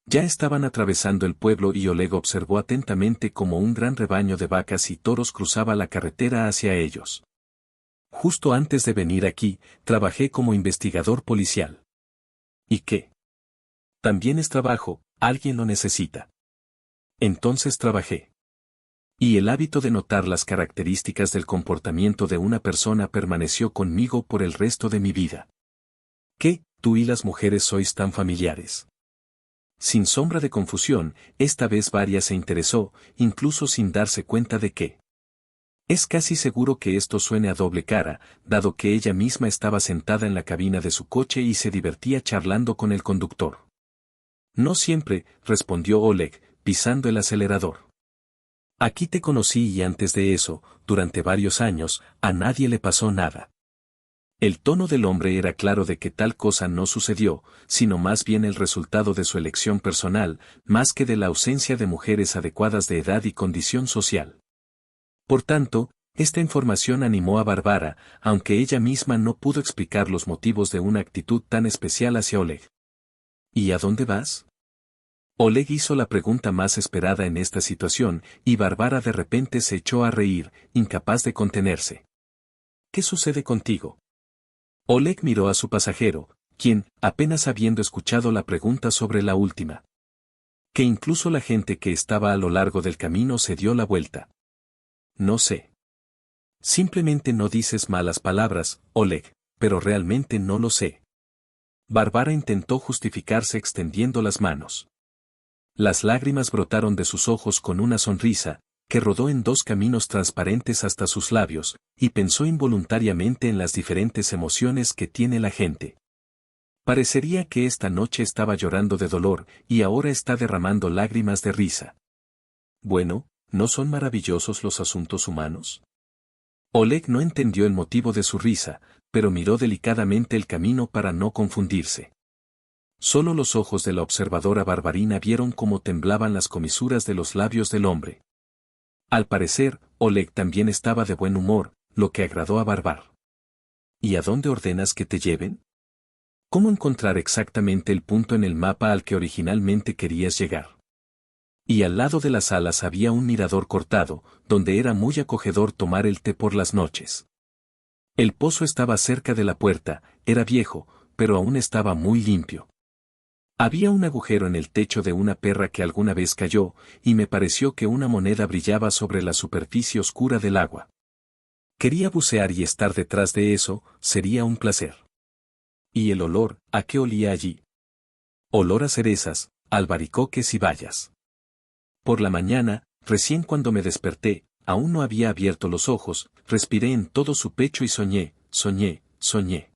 Ya estaban atravesando el pueblo y Oleg observó atentamente cómo un gran rebaño de vacas y toros cruzaba la carretera hacia ellos. Justo antes de venir aquí, trabajé como investigador policial. ¿Y qué? También es trabajo, alguien lo necesita. Entonces trabajé. Y el hábito de notar las características del comportamiento de una persona permaneció conmigo por el resto de mi vida. ¿Qué, tú y las mujeres sois tan familiares? Sin sombra de confusión, esta vez Varia se interesó, incluso sin darse cuenta de qué. Es casi seguro que esto suene a doble cara, dado que ella misma estaba sentada en la cabina de su coche y se divertía charlando con el conductor. No siempre, respondió Oleg, pisando el acelerador. Aquí te conocí y antes de eso, durante varios años, a nadie le pasó nada. El tono del hombre era claro de que tal cosa no sucedió, sino más bien el resultado de su elección personal, más que de la ausencia de mujeres adecuadas de edad y condición social. Por tanto, esta información animó a Bárbara, aunque ella misma no pudo explicar los motivos de una actitud tan especial hacia Oleg. ¿Y a dónde vas? Oleg hizo la pregunta más esperada en esta situación, y Bárbara de repente se echó a reír, incapaz de contenerse. ¿Qué sucede contigo? Oleg miró a su pasajero, quien, apenas habiendo escuchado la pregunta sobre la última. Que incluso la gente que estaba a lo largo del camino se dio la vuelta. No sé. Simplemente no dices malas palabras, Oleg, pero realmente no lo sé. Bárbara intentó justificarse extendiendo las manos. Las lágrimas brotaron de sus ojos con una sonrisa, que rodó en dos caminos transparentes hasta sus labios, y pensó involuntariamente en las diferentes emociones que tiene la gente. Parecería que esta noche estaba llorando de dolor, y ahora está derramando lágrimas de risa. Bueno, ¿no son maravillosos los asuntos humanos? Oleg no entendió el motivo de su risa, pero miró delicadamente el camino para no confundirse. Solo los ojos de la observadora Barbarina vieron cómo temblaban las comisuras de los labios del hombre. Al parecer, Oleg también estaba de buen humor, lo que agradó a Bárbara. ¿Y a dónde ordenas que te lleven? ¿Cómo encontrar exactamente el punto en el mapa al que originalmente querías llegar? Y al lado de las alas había un mirador cortado, donde era muy acogedor tomar el té por las noches. El pozo estaba cerca de la puerta, era viejo, pero aún estaba muy limpio. Había un agujero en el techo de una perra que alguna vez cayó, y me pareció que una moneda brillaba sobre la superficie oscura del agua. Quería bucear y estar detrás de eso, sería un placer. ¿Y el olor, a qué olía allí? Olor a cerezas, albaricoques y bayas. Por la mañana, recién cuando me desperté, aún no había abierto los ojos, respiré en todo su pecho y soñé, soñé, soñé.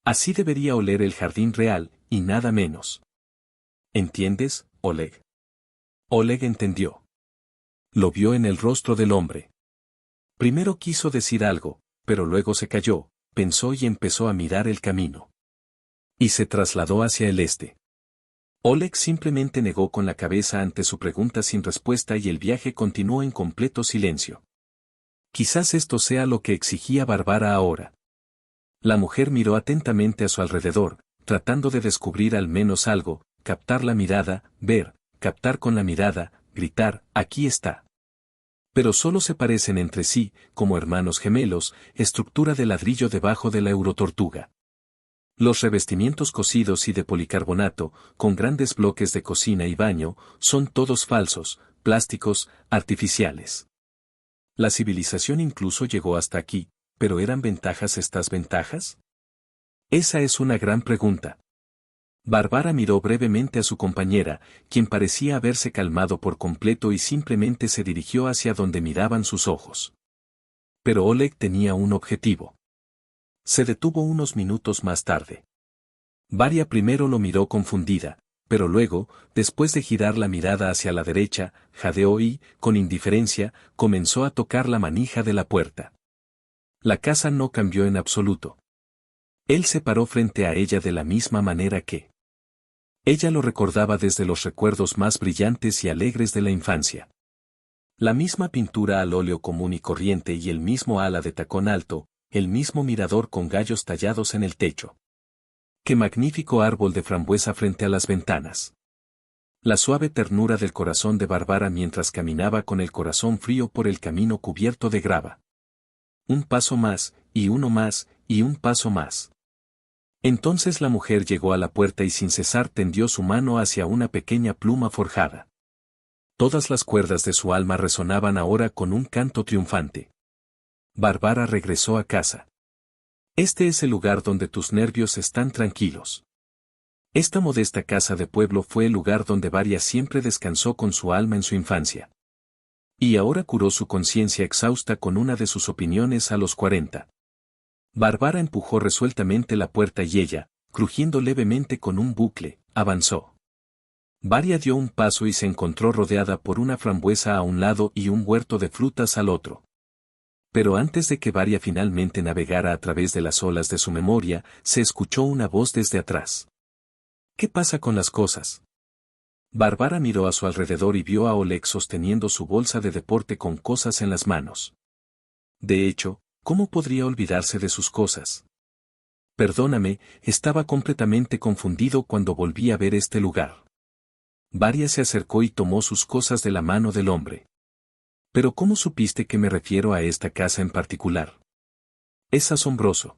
Así debería oler el jardín real, y nada menos. ¿Entiendes, Oleg? Oleg entendió. Lo vio en el rostro del hombre. Primero quiso decir algo, pero luego se calló, pensó y empezó a mirar el camino. Y se trasladó hacia el este. Oleg simplemente negó con la cabeza ante su pregunta sin respuesta y el viaje continuó en completo silencio. Quizás esto sea lo que exigía Bárbara ahora. La mujer miró atentamente a su alrededor, tratando de descubrir al menos algo, captar la mirada, ver, captar con la mirada, gritar, aquí está. Pero solo se parecen entre sí, como hermanos gemelos, estructura de ladrillo debajo de la eurotortuga. Los revestimientos cosidos y de policarbonato, con grandes bloques de cocina y baño, son todos falsos, plásticos, artificiales. La civilización incluso llegó hasta aquí, ¿pero eran ventajas estas ventajas? Esa es una gran pregunta. Bárbara miró brevemente a su compañera, quien parecía haberse calmado por completo y simplemente se dirigió hacia donde miraban sus ojos. Pero Oleg tenía un objetivo. Se detuvo unos minutos más tarde. Varia primero lo miró confundida, pero luego, después de girar la mirada hacia la derecha, jadeó y, con indiferencia, comenzó a tocar la manija de la puerta. La casa no cambió en absoluto. Él se paró frente a ella de la misma manera que ella lo recordaba desde los recuerdos más brillantes y alegres de la infancia. La misma pintura al óleo común y corriente y el mismo ala de tacón alto, el mismo mirador con gallos tallados en el techo. ¡Qué magnífico árbol de frambuesa frente a las ventanas! La suave ternura del corazón de Bárbara mientras caminaba con el corazón frío por el camino cubierto de grava. Un paso más, y uno más, y un paso más. Entonces la mujer llegó a la puerta y sin cesar tendió su mano hacia una pequeña pluma forjada. Todas las cuerdas de su alma resonaban ahora con un canto triunfante. Bárbara regresó a casa. Este es el lugar donde tus nervios están tranquilos. Esta modesta casa de pueblo fue el lugar donde Varia siempre descansó con su alma en su infancia. Y ahora curó su conciencia exhausta con una de sus opiniones a los 40. Bárbara empujó resueltamente la puerta y ella, crujiendo levemente con un bucle, avanzó. Varia dio un paso y se encontró rodeada por una frambuesa a un lado y un huerto de frutas al otro. Pero antes de que Varia finalmente navegara a través de las olas de su memoria, se escuchó una voz desde atrás. ¿Qué pasa con las cosas? Bárbara miró a su alrededor y vio a Oleg sosteniendo su bolsa de deporte con cosas en las manos. De hecho, ¿cómo podría olvidarse de sus cosas? Perdóname, estaba completamente confundido cuando volví a ver este lugar. Varia se acercó y tomó sus cosas de la mano del hombre. ¿Pero cómo supiste que me refiero a esta casa en particular? Es asombroso.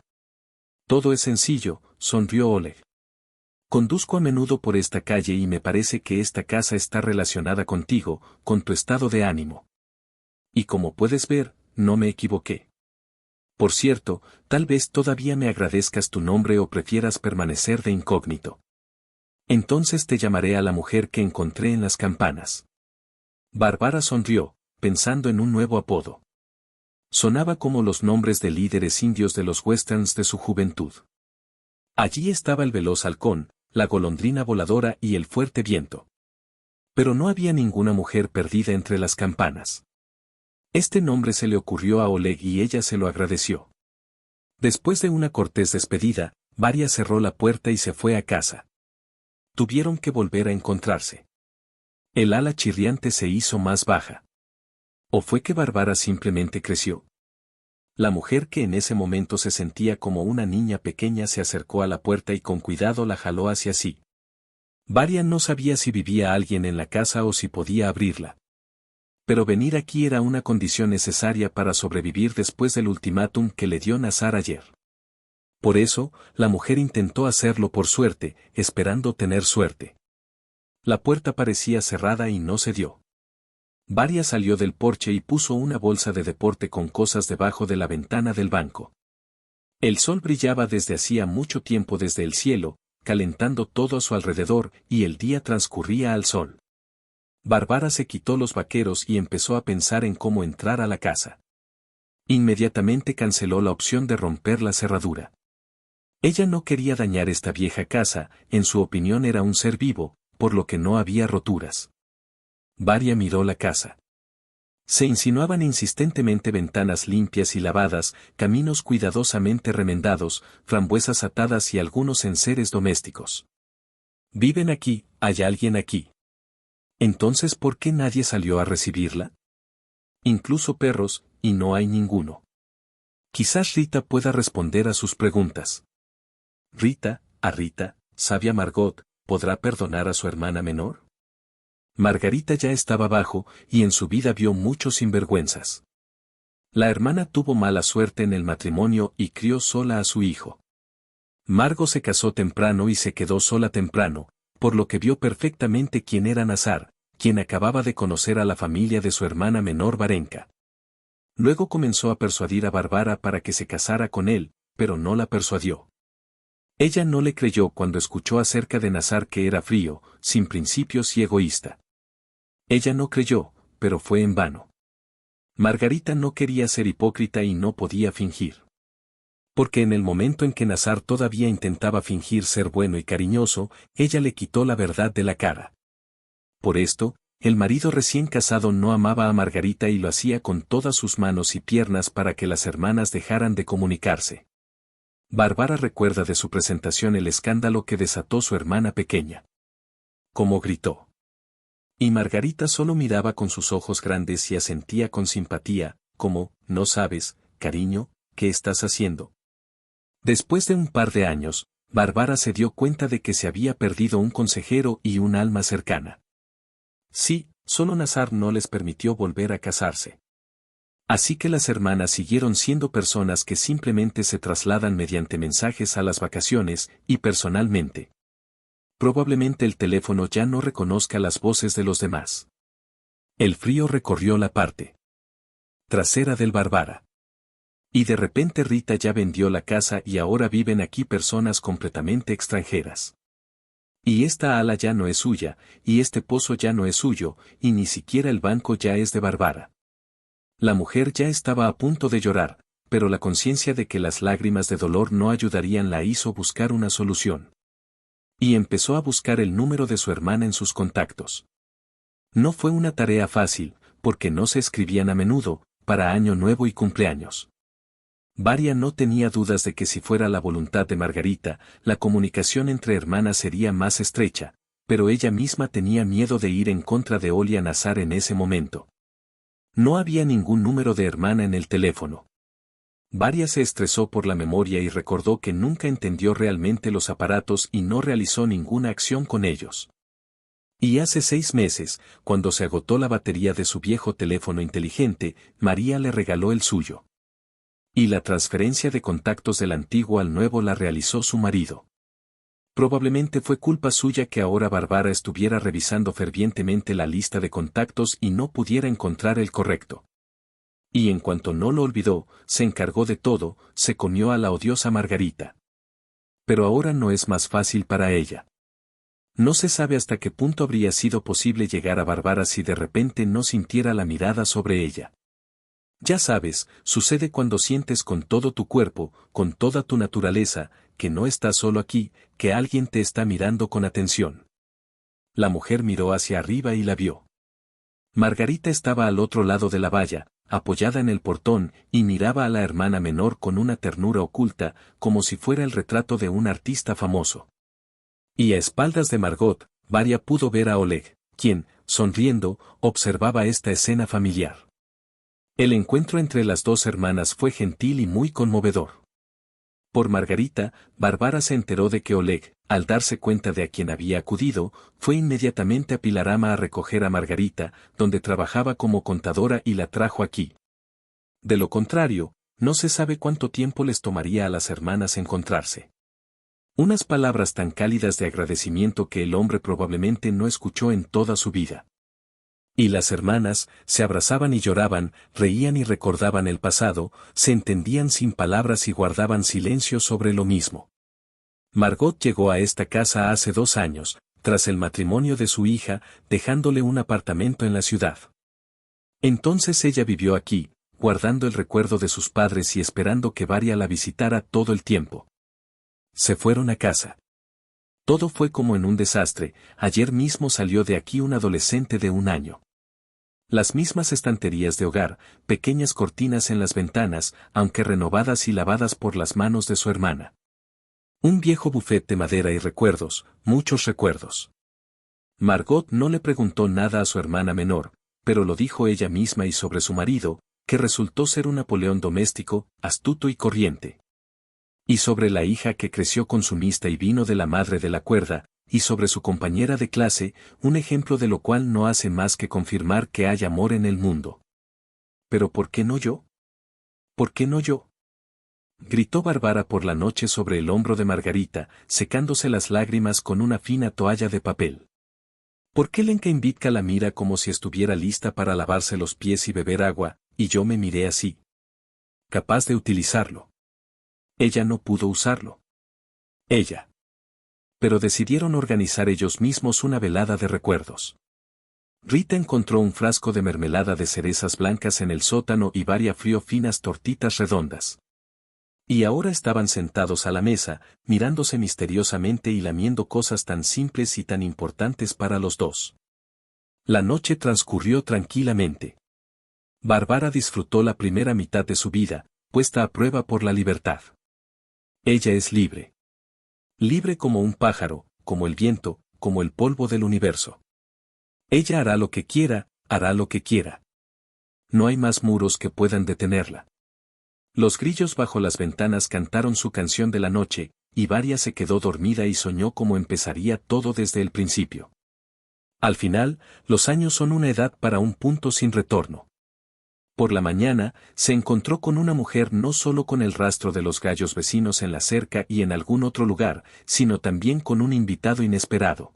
Todo es sencillo, sonrió Oleg. Conduzco a menudo por esta calle y me parece que esta casa está relacionada contigo, con tu estado de ánimo. Y como puedes ver, no me equivoqué. Por cierto, tal vez todavía me agradezcas tu nombre o prefieras permanecer de incógnito. Entonces te llamaré a la mujer que encontré en las campanas. Bárbara sonrió, pensando en un nuevo apodo. Sonaba como los nombres de líderes indios de los westerns de su juventud. Allí estaba el veloz halcón, la golondrina voladora y el fuerte viento. Pero no había ninguna mujer perdida entre las campanas. Este nombre se le ocurrió a Oleg y ella se lo agradeció. Después de una cortés despedida, Varia cerró la puerta y se fue a casa. Tuvieron que volver a encontrarse. El ala chirriante se hizo más baja. ¿O fue que Bárbara simplemente creció? La mujer que en ese momento se sentía como una niña pequeña se acercó a la puerta y con cuidado la jaló hacia sí. Varia no sabía si vivía alguien en la casa o si podía abrirla. Pero venir aquí era una condición necesaria para sobrevivir después del ultimátum que le dio Nazar ayer. Por eso, la mujer intentó hacerlo por suerte, esperando tener suerte. La puerta parecía cerrada y no se dio. Varia salió del porche y puso una bolsa de deporte con cosas debajo de la ventana del banco. El sol brillaba desde hacía mucho tiempo desde el cielo, calentando todo a su alrededor, y el día transcurría al sol. Bárbara se quitó los vaqueros y empezó a pensar en cómo entrar a la casa. Inmediatamente canceló la opción de romper la cerradura. Ella no quería dañar esta vieja casa, en su opinión era un ser vivo, por lo que no había roturas. Varia miró la casa. Se insinuaban insistentemente ventanas limpias y lavadas, caminos cuidadosamente remendados, frambuesas atadas y algunos enseres domésticos. ¿Viven aquí? ¿Hay alguien aquí? Entonces, ¿por qué nadie salió a recibirla? Incluso perros, y no hay ninguno. Quizás Rita pueda responder a sus preguntas. Rita, sabia Margot, ¿podrá perdonar a su hermana menor? Margarita ya estaba abajo, y en su vida vio muchos sinvergüenzas. La hermana tuvo mala suerte en el matrimonio y crió sola a su hijo. Margot se casó temprano y se quedó sola temprano, por lo que vio perfectamente quién era Nazar, quien acababa de conocer a la familia de su hermana menor Varenka. Luego comenzó a persuadir a Bárbara para que se casara con él, pero no la persuadió. Ella no le creyó cuando escuchó acerca de Nazar que era frío, sin principios y egoísta. Ella no creyó, pero fue en vano. Margarita no quería ser hipócrita y no podía fingir. Porque en el momento en que Nazar todavía intentaba fingir ser bueno y cariñoso, ella le quitó la verdad de la cara. Por esto, el marido recién casado no amaba a Margarita y lo hacía con todas sus manos y piernas para que las hermanas dejaran de comunicarse. Bárbara recuerda de su presentación el escándalo que desató su hermana pequeña. Como gritó. Y Margarita solo miraba con sus ojos grandes y asentía con simpatía, como, no sabes, cariño, ¿qué estás haciendo? Después de un par de años, Bárbara se dio cuenta de que se había perdido un consejero y un alma cercana. Sí, solo Nazar no les permitió volver a casarse. Así que las hermanas siguieron siendo personas que simplemente se trasladan mediante mensajes a las vacaciones y personalmente. Probablemente el teléfono ya no reconozca las voces de los demás. El frío recorrió la parte trasera del Bárbara. Y de repente Rita ya vendió la casa y ahora viven aquí personas completamente extranjeras. Y esta ala ya no es suya, y este pozo ya no es suyo, y ni siquiera el banco ya es de Bárbara. La mujer ya estaba a punto de llorar, pero la conciencia de que las lágrimas de dolor no ayudarían la hizo buscar una solución. Y empezó a buscar el número de su hermana en sus contactos. No fue una tarea fácil, porque no se escribían a menudo, para Año Nuevo y cumpleaños. Varia no tenía dudas de que si fuera la voluntad de Margarita, la comunicación entre hermanas sería más estrecha, pero ella misma tenía miedo de ir en contra de Olia Nazar en ese momento. No había ningún número de hermana en el teléfono. Varia se estresó por la memoria y recordó que nunca entendió realmente los aparatos y no realizó ninguna acción con ellos. Y hace 6 meses, cuando se agotó la batería de su viejo teléfono inteligente, María le regaló el suyo. Y la transferencia de contactos del antiguo al nuevo la realizó su marido. Probablemente fue culpa suya que ahora Bárbara estuviera revisando fervientemente la lista de contactos y no pudiera encontrar el correcto. Y en cuanto no lo olvidó, se encargó de todo, se comió a la odiosa Margarita. Pero ahora no es más fácil para ella. No se sabe hasta qué punto habría sido posible llegar a Bárbara si de repente no sintiera la mirada sobre ella. Ya sabes, sucede cuando sientes con todo tu cuerpo, con toda tu naturaleza, que no estás solo aquí, que alguien te está mirando con atención. La mujer miró hacia arriba y la vio. Margarita estaba al otro lado de la valla, apoyada en el portón, y miraba a la hermana menor con una ternura oculta, como si fuera el retrato de un artista famoso. Y a espaldas de Margot, Varia pudo ver a Oleg, quien, sonriendo, observaba esta escena familiar. El encuentro entre las dos hermanas fue gentil y muy conmovedor. Por Margarita, Bárbara se enteró de que Oleg, al darse cuenta de a quien había acudido, fue inmediatamente a Pilarama a recoger a Margarita, donde trabajaba como contadora y la trajo aquí. De lo contrario, no se sabe cuánto tiempo les tomaría a las hermanas encontrarse. Unas palabras tan cálidas de agradecimiento que el hombre probablemente no escuchó en toda su vida. Y las hermanas, se abrazaban y lloraban, reían y recordaban el pasado, se entendían sin palabras y guardaban silencio sobre lo mismo. Margot llegó a esta casa hace 2 años, tras el matrimonio de su hija, dejándole un apartamento en la ciudad. Entonces ella vivió aquí, guardando el recuerdo de sus padres y esperando que Varia la visitara todo el tiempo. Se fueron a casa. Todo fue como en un desastre, ayer mismo salió de aquí un adolescente de 1 año. Las mismas estanterías de hogar, pequeñas cortinas en las ventanas, aunque renovadas y lavadas por las manos de su hermana. Un viejo buffet de madera y recuerdos, muchos recuerdos. Margot no le preguntó nada a su hermana menor, pero lo dijo ella misma y sobre su marido, que resultó ser un Napoleón doméstico, astuto y corriente. Y sobre la hija que creció consumista y vino de la madre de la cuerda, y sobre su compañera de clase, un ejemplo de lo cual no hace más que confirmar que hay amor en el mundo. ¿Pero por qué no yo? ¿Por qué no yo? Gritó Bárbara por la noche sobre el hombro de Margarita, secándose las lágrimas con una fina toalla de papel. ¿Por qué Lenka Invitka la mira como si estuviera lista para lavarse los pies y beber agua, y yo me miré así? Capaz de utilizarlo. Ella no pudo usarlo. ella. Pero decidieron organizar ellos mismos una velada de recuerdos. Rita encontró un frasco de mermelada de cerezas blancas en el sótano y varias finas tortitas redondas. Y ahora estaban sentados a la mesa, mirándose misteriosamente y lamiendo cosas tan simples y tan importantes para los dos. La noche transcurrió tranquilamente. Bárbara disfrutó la primera mitad de su vida, puesta a prueba por la libertad. Ella es libre. Libre como un pájaro, como el viento, como el polvo del universo. Ella hará lo que quiera, hará lo que quiera. No hay más muros que puedan detenerla. Los grillos bajo las ventanas cantaron su canción de la noche, y Varia se quedó dormida y soñó cómo empezaría todo desde el principio. Al final, los años son una edad para un punto sin retorno. Por la mañana, se encontró con una mujer no solo con el rastro de los gallos vecinos en la cerca y en algún otro lugar, sino también con un invitado inesperado.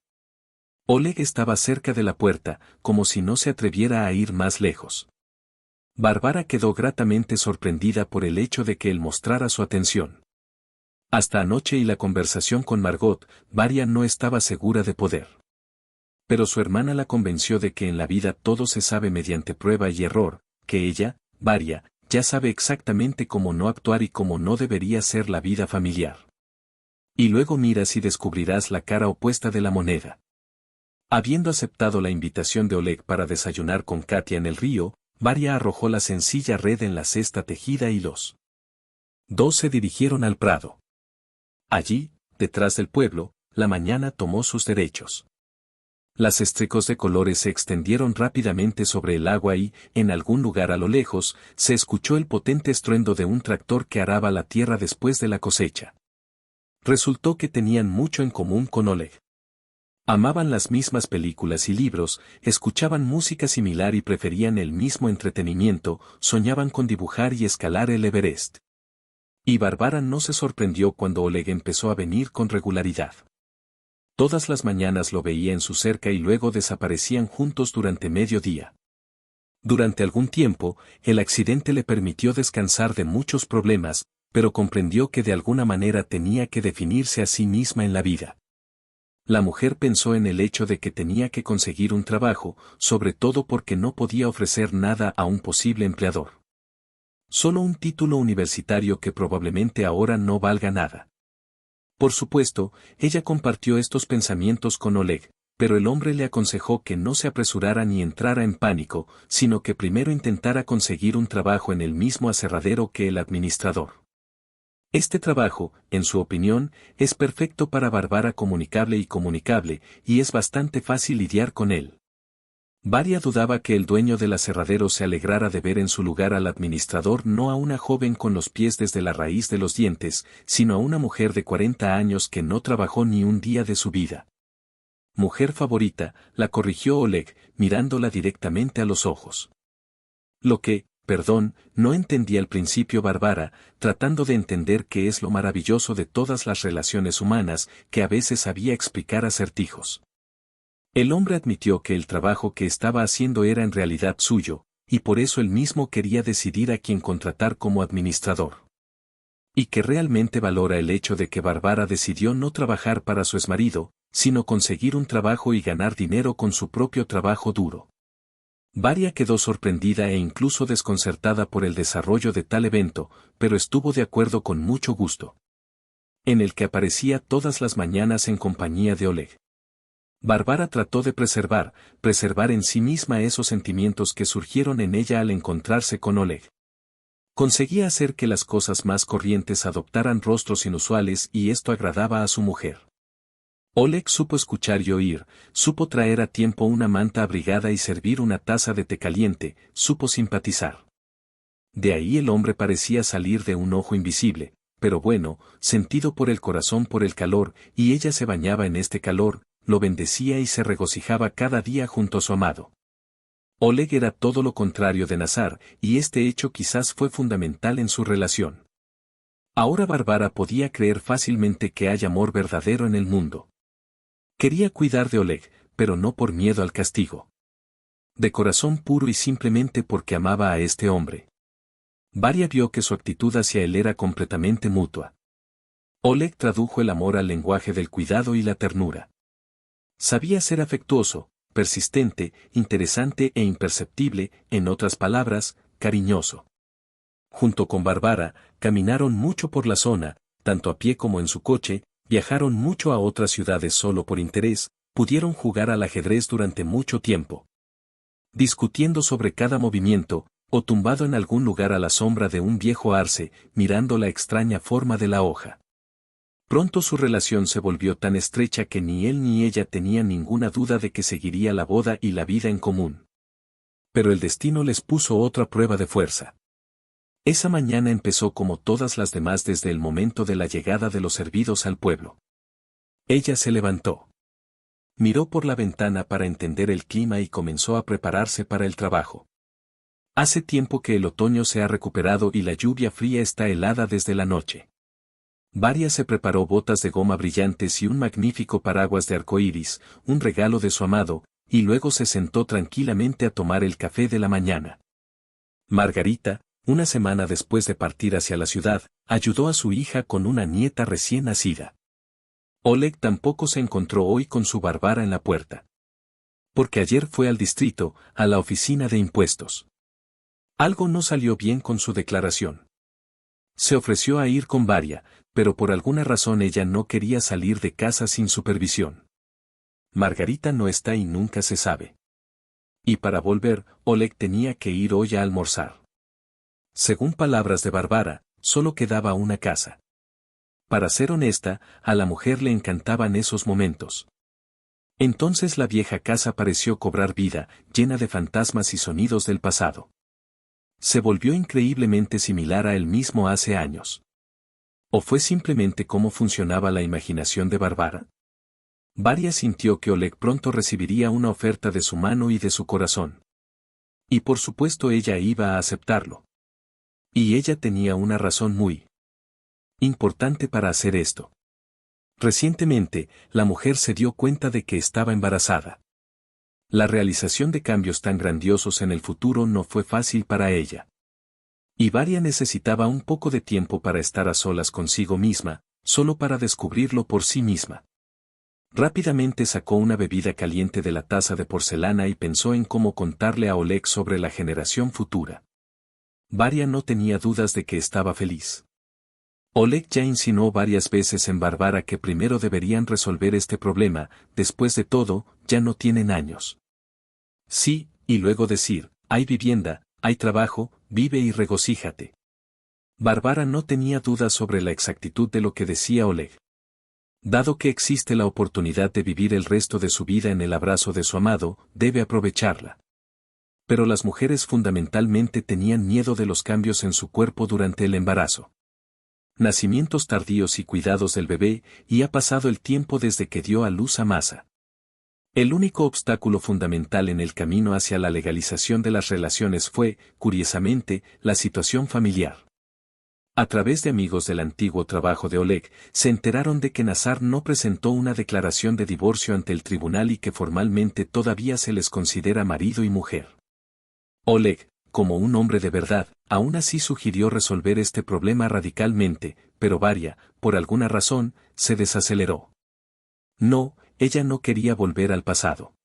Oleg estaba cerca de la puerta, como si no se atreviera a ir más lejos. Bárbara quedó gratamente sorprendida por el hecho de que él mostrara su atención. Hasta anoche y la conversación con Margot, Varia no estaba segura de poder. Pero su hermana la convenció de que en la vida todo se sabe mediante prueba y error, que ella, Varia, ya sabe exactamente cómo no actuar y cómo no debería ser la vida familiar. Y luego miras y descubrirás la cara opuesta de la moneda. Habiendo aceptado la invitación de Oleg para desayunar con Katia en el río, Varia arrojó la sencilla red en la cesta tejida y los dos se dirigieron al prado. Allí, detrás del pueblo, la mañana tomó sus derechos. Las estricos de colores se extendieron rápidamente sobre el agua y, en algún lugar a lo lejos, se escuchó el potente estruendo de un tractor que araba la tierra después de la cosecha. Resultó que tenían mucho en común con Oleg. Amaban las mismas películas y libros, escuchaban música similar y preferían el mismo entretenimiento, soñaban con dibujar y escalar el Everest. Y Bárbara no se sorprendió cuando Oleg empezó a venir con regularidad. Todas las mañanas lo veía en su cerca y luego desaparecían juntos durante mediodía. Durante algún tiempo, el accidente le permitió descansar de muchos problemas, pero comprendió que de alguna manera tenía que definirse a sí misma en la vida. La mujer pensó en el hecho de que tenía que conseguir un trabajo, sobre todo porque no podía ofrecer nada a un posible empleador. Solo un título universitario que probablemente ahora no valga nada. Por supuesto, ella compartió estos pensamientos con Oleg, pero el hombre le aconsejó que no se apresurara ni entrara en pánico, sino que primero intentara conseguir un trabajo en el mismo aserradero que el administrador. Este trabajo, en su opinión, es perfecto para Bárbara comunicable, y es bastante fácil lidiar con él. Varia dudaba que el dueño del aserradero se alegrara de ver en su lugar al administrador no a una joven con los pies desde la raíz de los dientes, sino a una mujer de 40 años que no trabajó ni un día de su vida. Mujer favorita, la corrigió Oleg, mirándola directamente a los ojos. Lo que, no entendía al principio Bárbara, tratando de entender qué es lo maravilloso de todas las relaciones humanas, que a veces sabía explicar acertijos. El hombre admitió que el trabajo que estaba haciendo era en realidad suyo, y por eso él mismo quería decidir a quién contratar como administrador. Y que realmente valora el hecho de que Bárbara decidió no trabajar para su exmarido, sino conseguir un trabajo y ganar dinero con su propio trabajo duro. Varia quedó sorprendida e incluso desconcertada por el desarrollo de tal evento, pero estuvo de acuerdo con mucho gusto. En el que aparecía todas las mañanas en compañía de Oleg. Bárbara trató de preservar en sí misma esos sentimientos que surgieron en ella al encontrarse con Oleg. Conseguía hacer que las cosas más corrientes adoptaran rostros inusuales y esto agradaba a su mujer. Oleg supo escuchar y oír, supo traer a tiempo una manta abrigada y servir una taza de té caliente, supo simpatizar. De ahí el hombre parecía salir de un ojo invisible, pero bueno, sentido por el corazón por el calor, y ella se bañaba en este calor, lo bendecía y se regocijaba cada día junto a su amado. Oleg era todo lo contrario de Nazar, y este hecho quizás fue fundamental en su relación. Ahora Bárbara podía creer fácilmente que hay amor verdadero en el mundo. Quería cuidar de Oleg, pero no por miedo al castigo. De corazón puro y simplemente porque amaba a este hombre. Varia vio que su actitud hacia él era completamente mutua. Oleg tradujo el amor al lenguaje del cuidado y la ternura. Sabía ser afectuoso, persistente, interesante e imperceptible, en otras palabras, cariñoso. Junto con Bárbara, caminaron mucho por la zona, tanto a pie como en su coche, viajaron mucho a otras ciudades solo por interés, pudieron jugar al ajedrez durante mucho tiempo. Discutiendo sobre cada movimiento, o tumbado en algún lugar a la sombra de un viejo arce, mirando la extraña forma de la hoja. Pronto su relación se volvió tan estrecha que ni él ni ella tenían ninguna duda de que seguiría la boda y la vida en común. Pero el destino les puso otra prueba de fuerza. Esa mañana empezó como todas las demás desde el momento de la llegada de los servidos al pueblo. Ella se levantó. Miró por la ventana para entender el clima y comenzó a prepararse para el trabajo. Hace tiempo que el otoño se ha recuperado y la lluvia fría está helada desde la noche. Varia se preparó botas de goma brillantes y un magnífico paraguas de arcoíris, un regalo de su amado, y luego se sentó tranquilamente a tomar el café de la mañana. Margarita, una semana después de partir hacia la ciudad, ayudó a su hija con una nieta recién nacida. Oleg tampoco se encontró hoy con su Bárbara en la puerta. Porque ayer fue al distrito, a la oficina de impuestos. Algo no salió bien con su declaración. Se ofreció a ir con Varia, pero por alguna razón ella no quería salir de casa sin supervisión. Margarita no está y nunca se sabe. Y para volver, Oleg tenía que ir hoy a almorzar. Según palabras de Bárbara, solo quedaba una casa. Para ser honesta, a la mujer le encantaban esos momentos. Entonces la vieja casa pareció cobrar vida, llena de fantasmas y sonidos del pasado. Se volvió increíblemente similar a él mismo hace años. ¿O fue simplemente cómo funcionaba la imaginación de Bárbara? Varia sintió que Oleg pronto recibiría una oferta de su mano y de su corazón. Y por supuesto ella iba a aceptarlo. Y ella tenía una razón muy importante para hacer esto. Recientemente, la mujer se dio cuenta de que estaba embarazada. La realización de cambios tan grandiosos en el futuro no fue fácil para ella. Y Varia necesitaba un poco de tiempo para estar a solas consigo misma, solo para descubrirlo por sí misma. Rápidamente sacó una bebida caliente de la taza de porcelana y pensó en cómo contarle a Oleg sobre la generación futura. Varia no tenía dudas de que estaba feliz. Oleg ya insinuó varias veces en Bárbara que primero deberían resolver este problema, después de todo, ya no tienen años. Sí, y luego decir, hay vivienda, hay trabajo, vive y regocíjate. Bárbara no tenía dudas sobre la exactitud de lo que decía Oleg. Dado que existe la oportunidad de vivir el resto de su vida en el abrazo de su amado, debe aprovecharla. Pero las mujeres fundamentalmente tenían miedo de los cambios en su cuerpo durante el embarazo. Nacimientos tardíos y cuidados del bebé, y ha pasado el tiempo desde que dio a luz a Masa. El único obstáculo fundamental en el camino hacia la legalización de las relaciones fue, curiosamente, la situación familiar. A través de amigos del antiguo trabajo de Oleg, se enteraron de que Nazar no presentó una declaración de divorcio ante el tribunal y que formalmente todavía se les considera marido y mujer. Oleg, como un hombre de verdad, aún así sugirió resolver este problema radicalmente, pero Varia, por alguna razón, se desaceleró. No, ella no quería volver al pasado.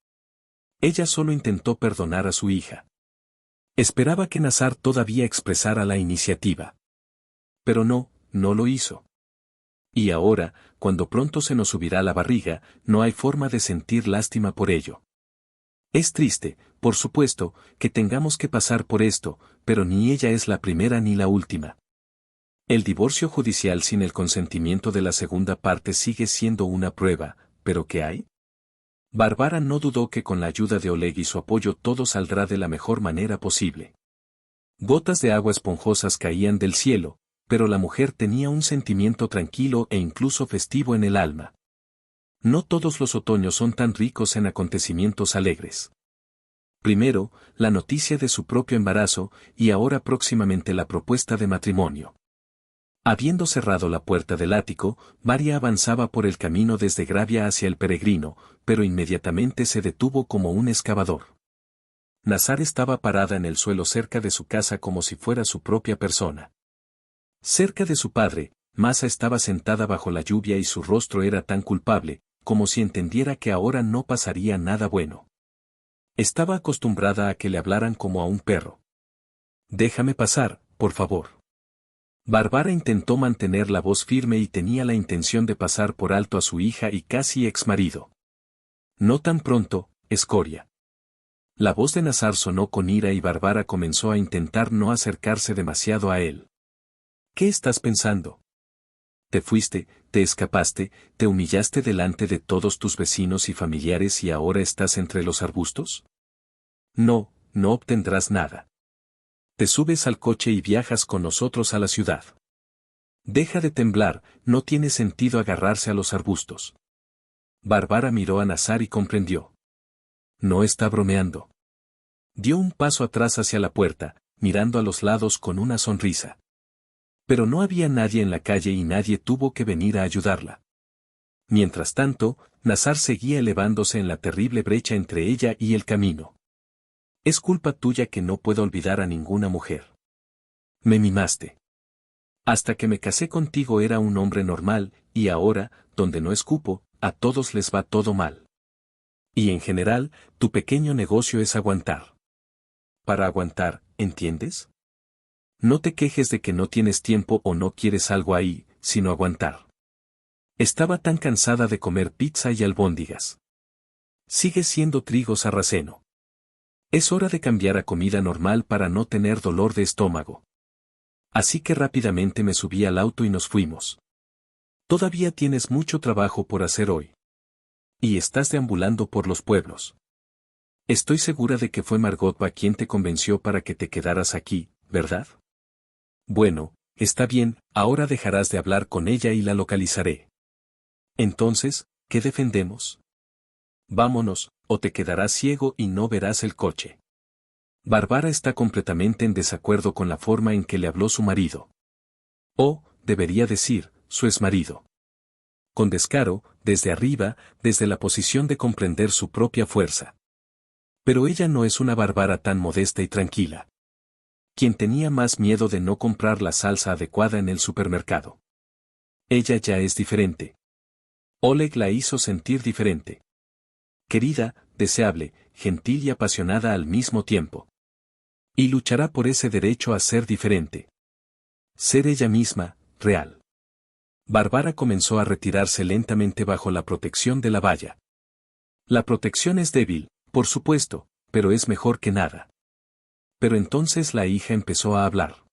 Ella solo intentó perdonar a su hija. Esperaba que Nazar todavía expresara la iniciativa. Pero no lo hizo. Y ahora, cuando pronto se nos subirá la barriga, no hay forma de sentir lástima por ello. Es triste, por supuesto, que tengamos que pasar por esto, pero ni ella es la primera ni la última. El divorcio judicial sin el consentimiento de la segunda parte sigue siendo una prueba, ¿pero qué hay? Bárbara no dudó que con la ayuda de Oleg y su apoyo todo saldrá de la mejor manera posible. Gotas de agua esponjosas caían del cielo, pero la mujer tenía un sentimiento tranquilo e incluso festivo en el alma. No todos los otoños son tan ricos en acontecimientos alegres. Primero, la noticia de su propio embarazo, y ahora próximamente la propuesta de matrimonio. Habiendo cerrado la puerta del ático, Varia avanzaba por el camino desde Gravia hacia el peregrino, pero inmediatamente se detuvo como un excavador. Nazar estaba parada en el suelo cerca de su casa como si fuera su propia persona. Cerca de su padre, Masa estaba sentada bajo la lluvia y su rostro era tan culpable, como si entendiera que ahora no pasaría nada bueno. Estaba acostumbrada a que le hablaran como a un perro. Déjame pasar, por favor. Bárbara intentó mantener la voz firme y tenía la intención de pasar por alto a su hija y casi exmarido. No tan pronto, escoria. La voz de Nazar sonó con ira y Bárbara comenzó a intentar no acercarse demasiado a él. ¿Qué estás pensando? Te fuiste, te escapaste, te humillaste delante de todos tus vecinos y familiares y ahora estás entre los arbustos. No, no obtendrás nada. Te subes al coche y viajas con nosotros a la ciudad. Deja de temblar, no tiene sentido agarrarse a los arbustos. Bárbara miró a Nazar y comprendió. No está bromeando. Dio un paso atrás hacia la puerta, mirando a los lados con una sonrisa. Pero no había nadie en la calle y nadie tuvo que venir a ayudarla. Mientras tanto, Nazar seguía elevándose en la terrible brecha entre ella y el camino. Es culpa tuya que no puedo olvidar a ninguna mujer. Me mimaste. Hasta que me casé contigo era un hombre normal, y ahora, donde no escupo, a todos les va todo mal. Y en general, tu pequeño negocio es aguantar. Para aguantar, ¿entiendes? No te quejes de que no tienes tiempo o no quieres algo ahí, sino aguantar. Estaba tan cansada de comer pizza y albóndigas. Sigue siendo trigo sarraceno. Es hora de cambiar a comida normal para no tener dolor de estómago. Así que rápidamente me subí al auto y nos fuimos. Todavía tienes mucho trabajo por hacer hoy. Y estás deambulando por los pueblos. Estoy segura de que fue Margot quien te convenció para que te quedaras aquí, ¿verdad? Bueno, está bien, ahora dejarás de hablar con ella y la localizaré. Entonces, ¿qué defendemos? Vámonos, o te quedarás ciego y no verás el coche. Bárbara está completamente en desacuerdo con la forma en que le habló su marido. O, debería decir, su exmarido. Con descaro, desde arriba, desde la posición de comprender su propia fuerza. Pero ella no es una Bárbara tan modesta y tranquila. Quien tenía más miedo de no comprar la salsa adecuada en el supermercado. Ella ya es diferente. Oleg la hizo sentir diferente. Querida, deseable, gentil y apasionada al mismo tiempo. Y luchará por ese derecho a ser diferente. Ser ella misma, real. Bárbara comenzó a retirarse lentamente bajo la protección de la valla. La protección es débil, por supuesto, pero es mejor que nada. Pero entonces la hija empezó a hablar.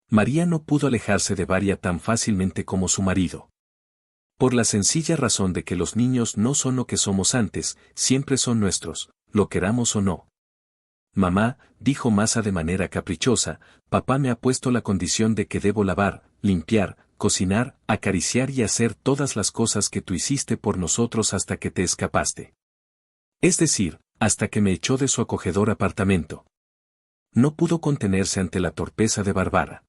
María no pudo alejarse de Varia tan fácilmente como su marido. Por la sencilla razón de que los niños no son lo que somos antes, siempre son nuestros, lo queramos o no. Mamá, dijo Masa de manera caprichosa, papá me ha puesto la condición de que debo lavar, limpiar, cocinar, acariciar y hacer todas las cosas que tú hiciste por nosotros hasta que te escapaste. Es decir, hasta que me echó de su acogedor apartamento. No pudo contenerse ante la torpeza de Bárbara.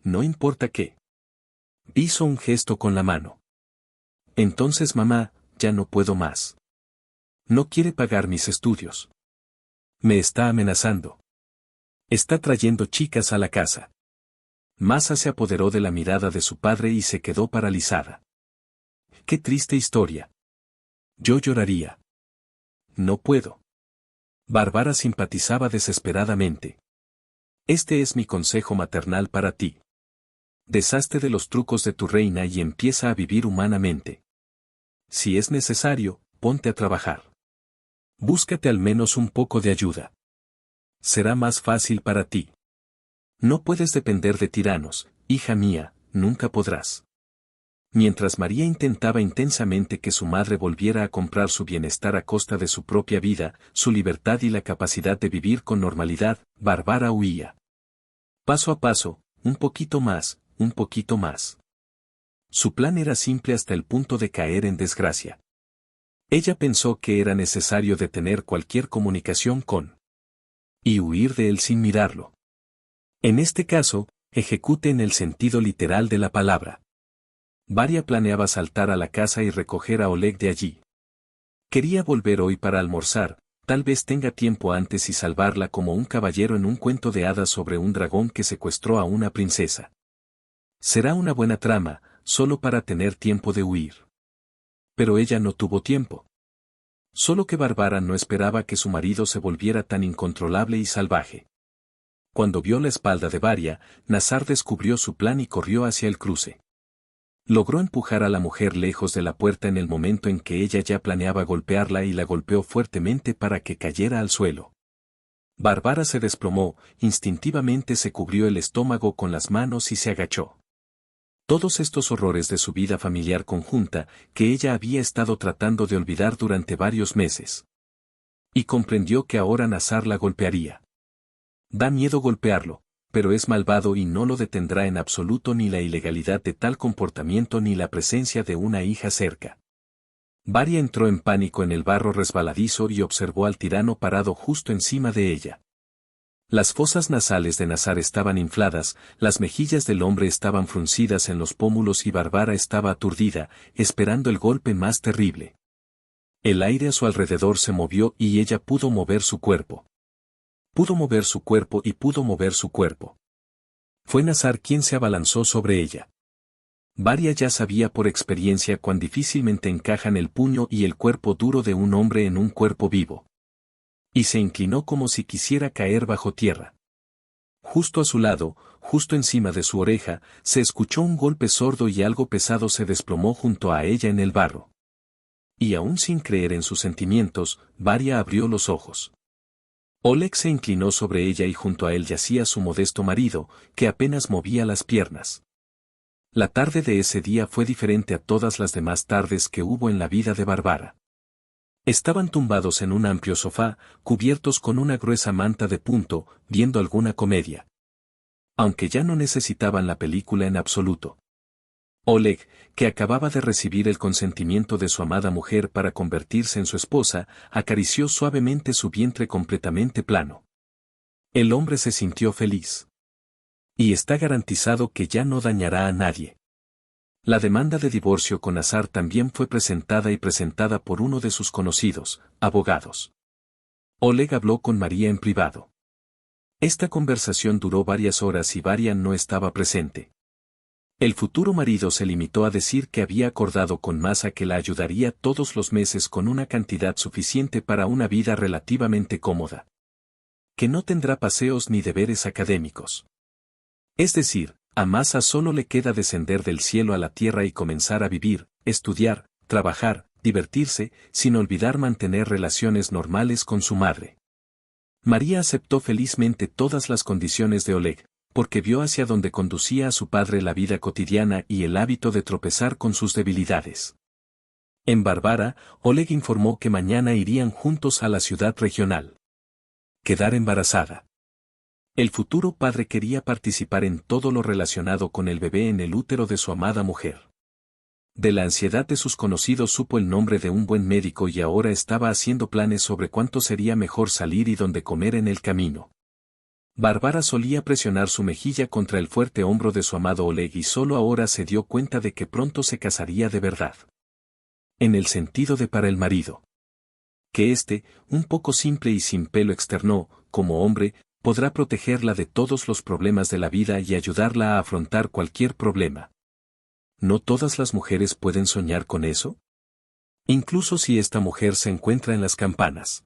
No importa qué. Hizo un gesto con la mano. Entonces mamá, ya no puedo más. No quiere pagar mis estudios. Me está amenazando. Está trayendo chicas a la casa. Masa se apoderó de la mirada de su padre y se quedó paralizada. Qué triste historia. Yo lloraría. No puedo. Bárbara simpatizaba desesperadamente. Este es mi consejo maternal para ti. Deshazte de los trucos de tu reina y empieza a vivir humanamente. Si es necesario, ponte a trabajar. Búscate al menos un poco de ayuda. Será más fácil para ti. No puedes depender de tiranos, hija mía, nunca podrás. Mientras María intentaba intensamente que su madre volviera a comprar su bienestar a costa de su propia vida, su libertad y la capacidad de vivir con normalidad, Bárbara huía. Paso a paso, un poquito más, un poquito más. Su plan era simple hasta el punto de caer en desgracia. Ella pensó que era necesario detener cualquier comunicación con y huir de él sin mirarlo. En este caso, ejecute en el sentido literal de la palabra. Varia planeaba saltar a la casa y recoger a Oleg de allí. Quería volver hoy para almorzar, tal vez tenga tiempo antes y salvarla como un caballero en un cuento de hadas sobre un dragón que secuestró a una princesa. Será una buena trama, solo para tener tiempo de huir. Pero ella no tuvo tiempo. Solo que Bárbara no esperaba que su marido se volviera tan incontrolable y salvaje. Cuando vio la espalda de Varia, Nazar descubrió su plan y corrió hacia el cruce. Logró empujar a la mujer lejos de la puerta en el momento en que ella ya planeaba golpearla y la golpeó fuertemente para que cayera al suelo. Bárbara se desplomó, instintivamente se cubrió el estómago con las manos y se agachó. Todos estos horrores de su vida familiar conjunta, que ella había estado tratando de olvidar durante varios meses. Y comprendió que ahora Nazar la golpearía. Da miedo golpearlo, pero es malvado y no lo detendrá en absoluto ni la ilegalidad de tal comportamiento ni la presencia de una hija cerca. Varia entró en pánico en el barro resbaladizo y observó al tirano parado justo encima de ella. Las fosas nasales de Nazar estaban infladas, las mejillas del hombre estaban fruncidas en los pómulos y Bárbara estaba aturdida, esperando el golpe más terrible. El aire a su alrededor se movió y ella pudo mover su cuerpo. Pudo mover su cuerpo y pudo mover su cuerpo. Fue Nazar quien se abalanzó sobre ella. Varia ya sabía por experiencia cuán difícilmente encajan el puño y el cuerpo duro de un hombre en un cuerpo vivo. Y se inclinó como si quisiera caer bajo tierra. Justo a su lado, justo encima de su oreja, se escuchó un golpe sordo y algo pesado se desplomó junto a ella en el barro. Y aún sin creer en sus sentimientos, Varia abrió los ojos. Oleg se inclinó sobre ella y junto a él yacía su modesto marido, que apenas movía las piernas. La tarde de ese día fue diferente a todas las demás tardes que hubo en la vida de Bárbara. Estaban tumbados en un amplio sofá, cubiertos con una gruesa manta de punto, viendo alguna comedia. Aunque ya no necesitaban la película en absoluto. Oleg, que acababa de recibir el consentimiento de su amada mujer para convertirse en su esposa, acarició suavemente su vientre completamente plano. El hombre se sintió feliz. Y está garantizado que ya no dañará a nadie. La demanda de divorcio con Nazar también fue presentada por uno de sus conocidos, abogados. Oleg habló con María en privado. Esta conversación duró varias horas y Varia no estaba presente. El futuro marido se limitó a decir que había acordado con Masa que la ayudaría todos los meses con una cantidad suficiente para una vida relativamente cómoda. Que no tendrá paseos ni deberes académicos. Es decir, a Masa solo le queda descender del cielo a la tierra y comenzar a vivir, estudiar, trabajar, divertirse, sin olvidar mantener relaciones normales con su madre. María aceptó felizmente todas las condiciones de Oleg, porque vio hacia donde conducía a su padre la vida cotidiana y el hábito de tropezar con sus debilidades. En Bárbara, Oleg informó que mañana irían juntos a la ciudad regional. Quedar embarazada. El futuro padre quería participar en todo lo relacionado con el bebé en el útero de su amada mujer. De la ansiedad de sus conocidos supo el nombre de un buen médico y ahora estaba haciendo planes sobre cuánto sería mejor salir y dónde comer en el camino. Bárbara solía presionar su mejilla contra el fuerte hombro de su amado Oleg y solo ahora se dio cuenta de que pronto se casaría de verdad. En el sentido de para el marido. Que un poco simple y sin pelo externó, como hombre, podrá protegerla de todos los problemas de la vida y ayudarla a afrontar cualquier problema. ¿No todas las mujeres pueden soñar con eso? Incluso si esta mujer se encuentra en las campanas.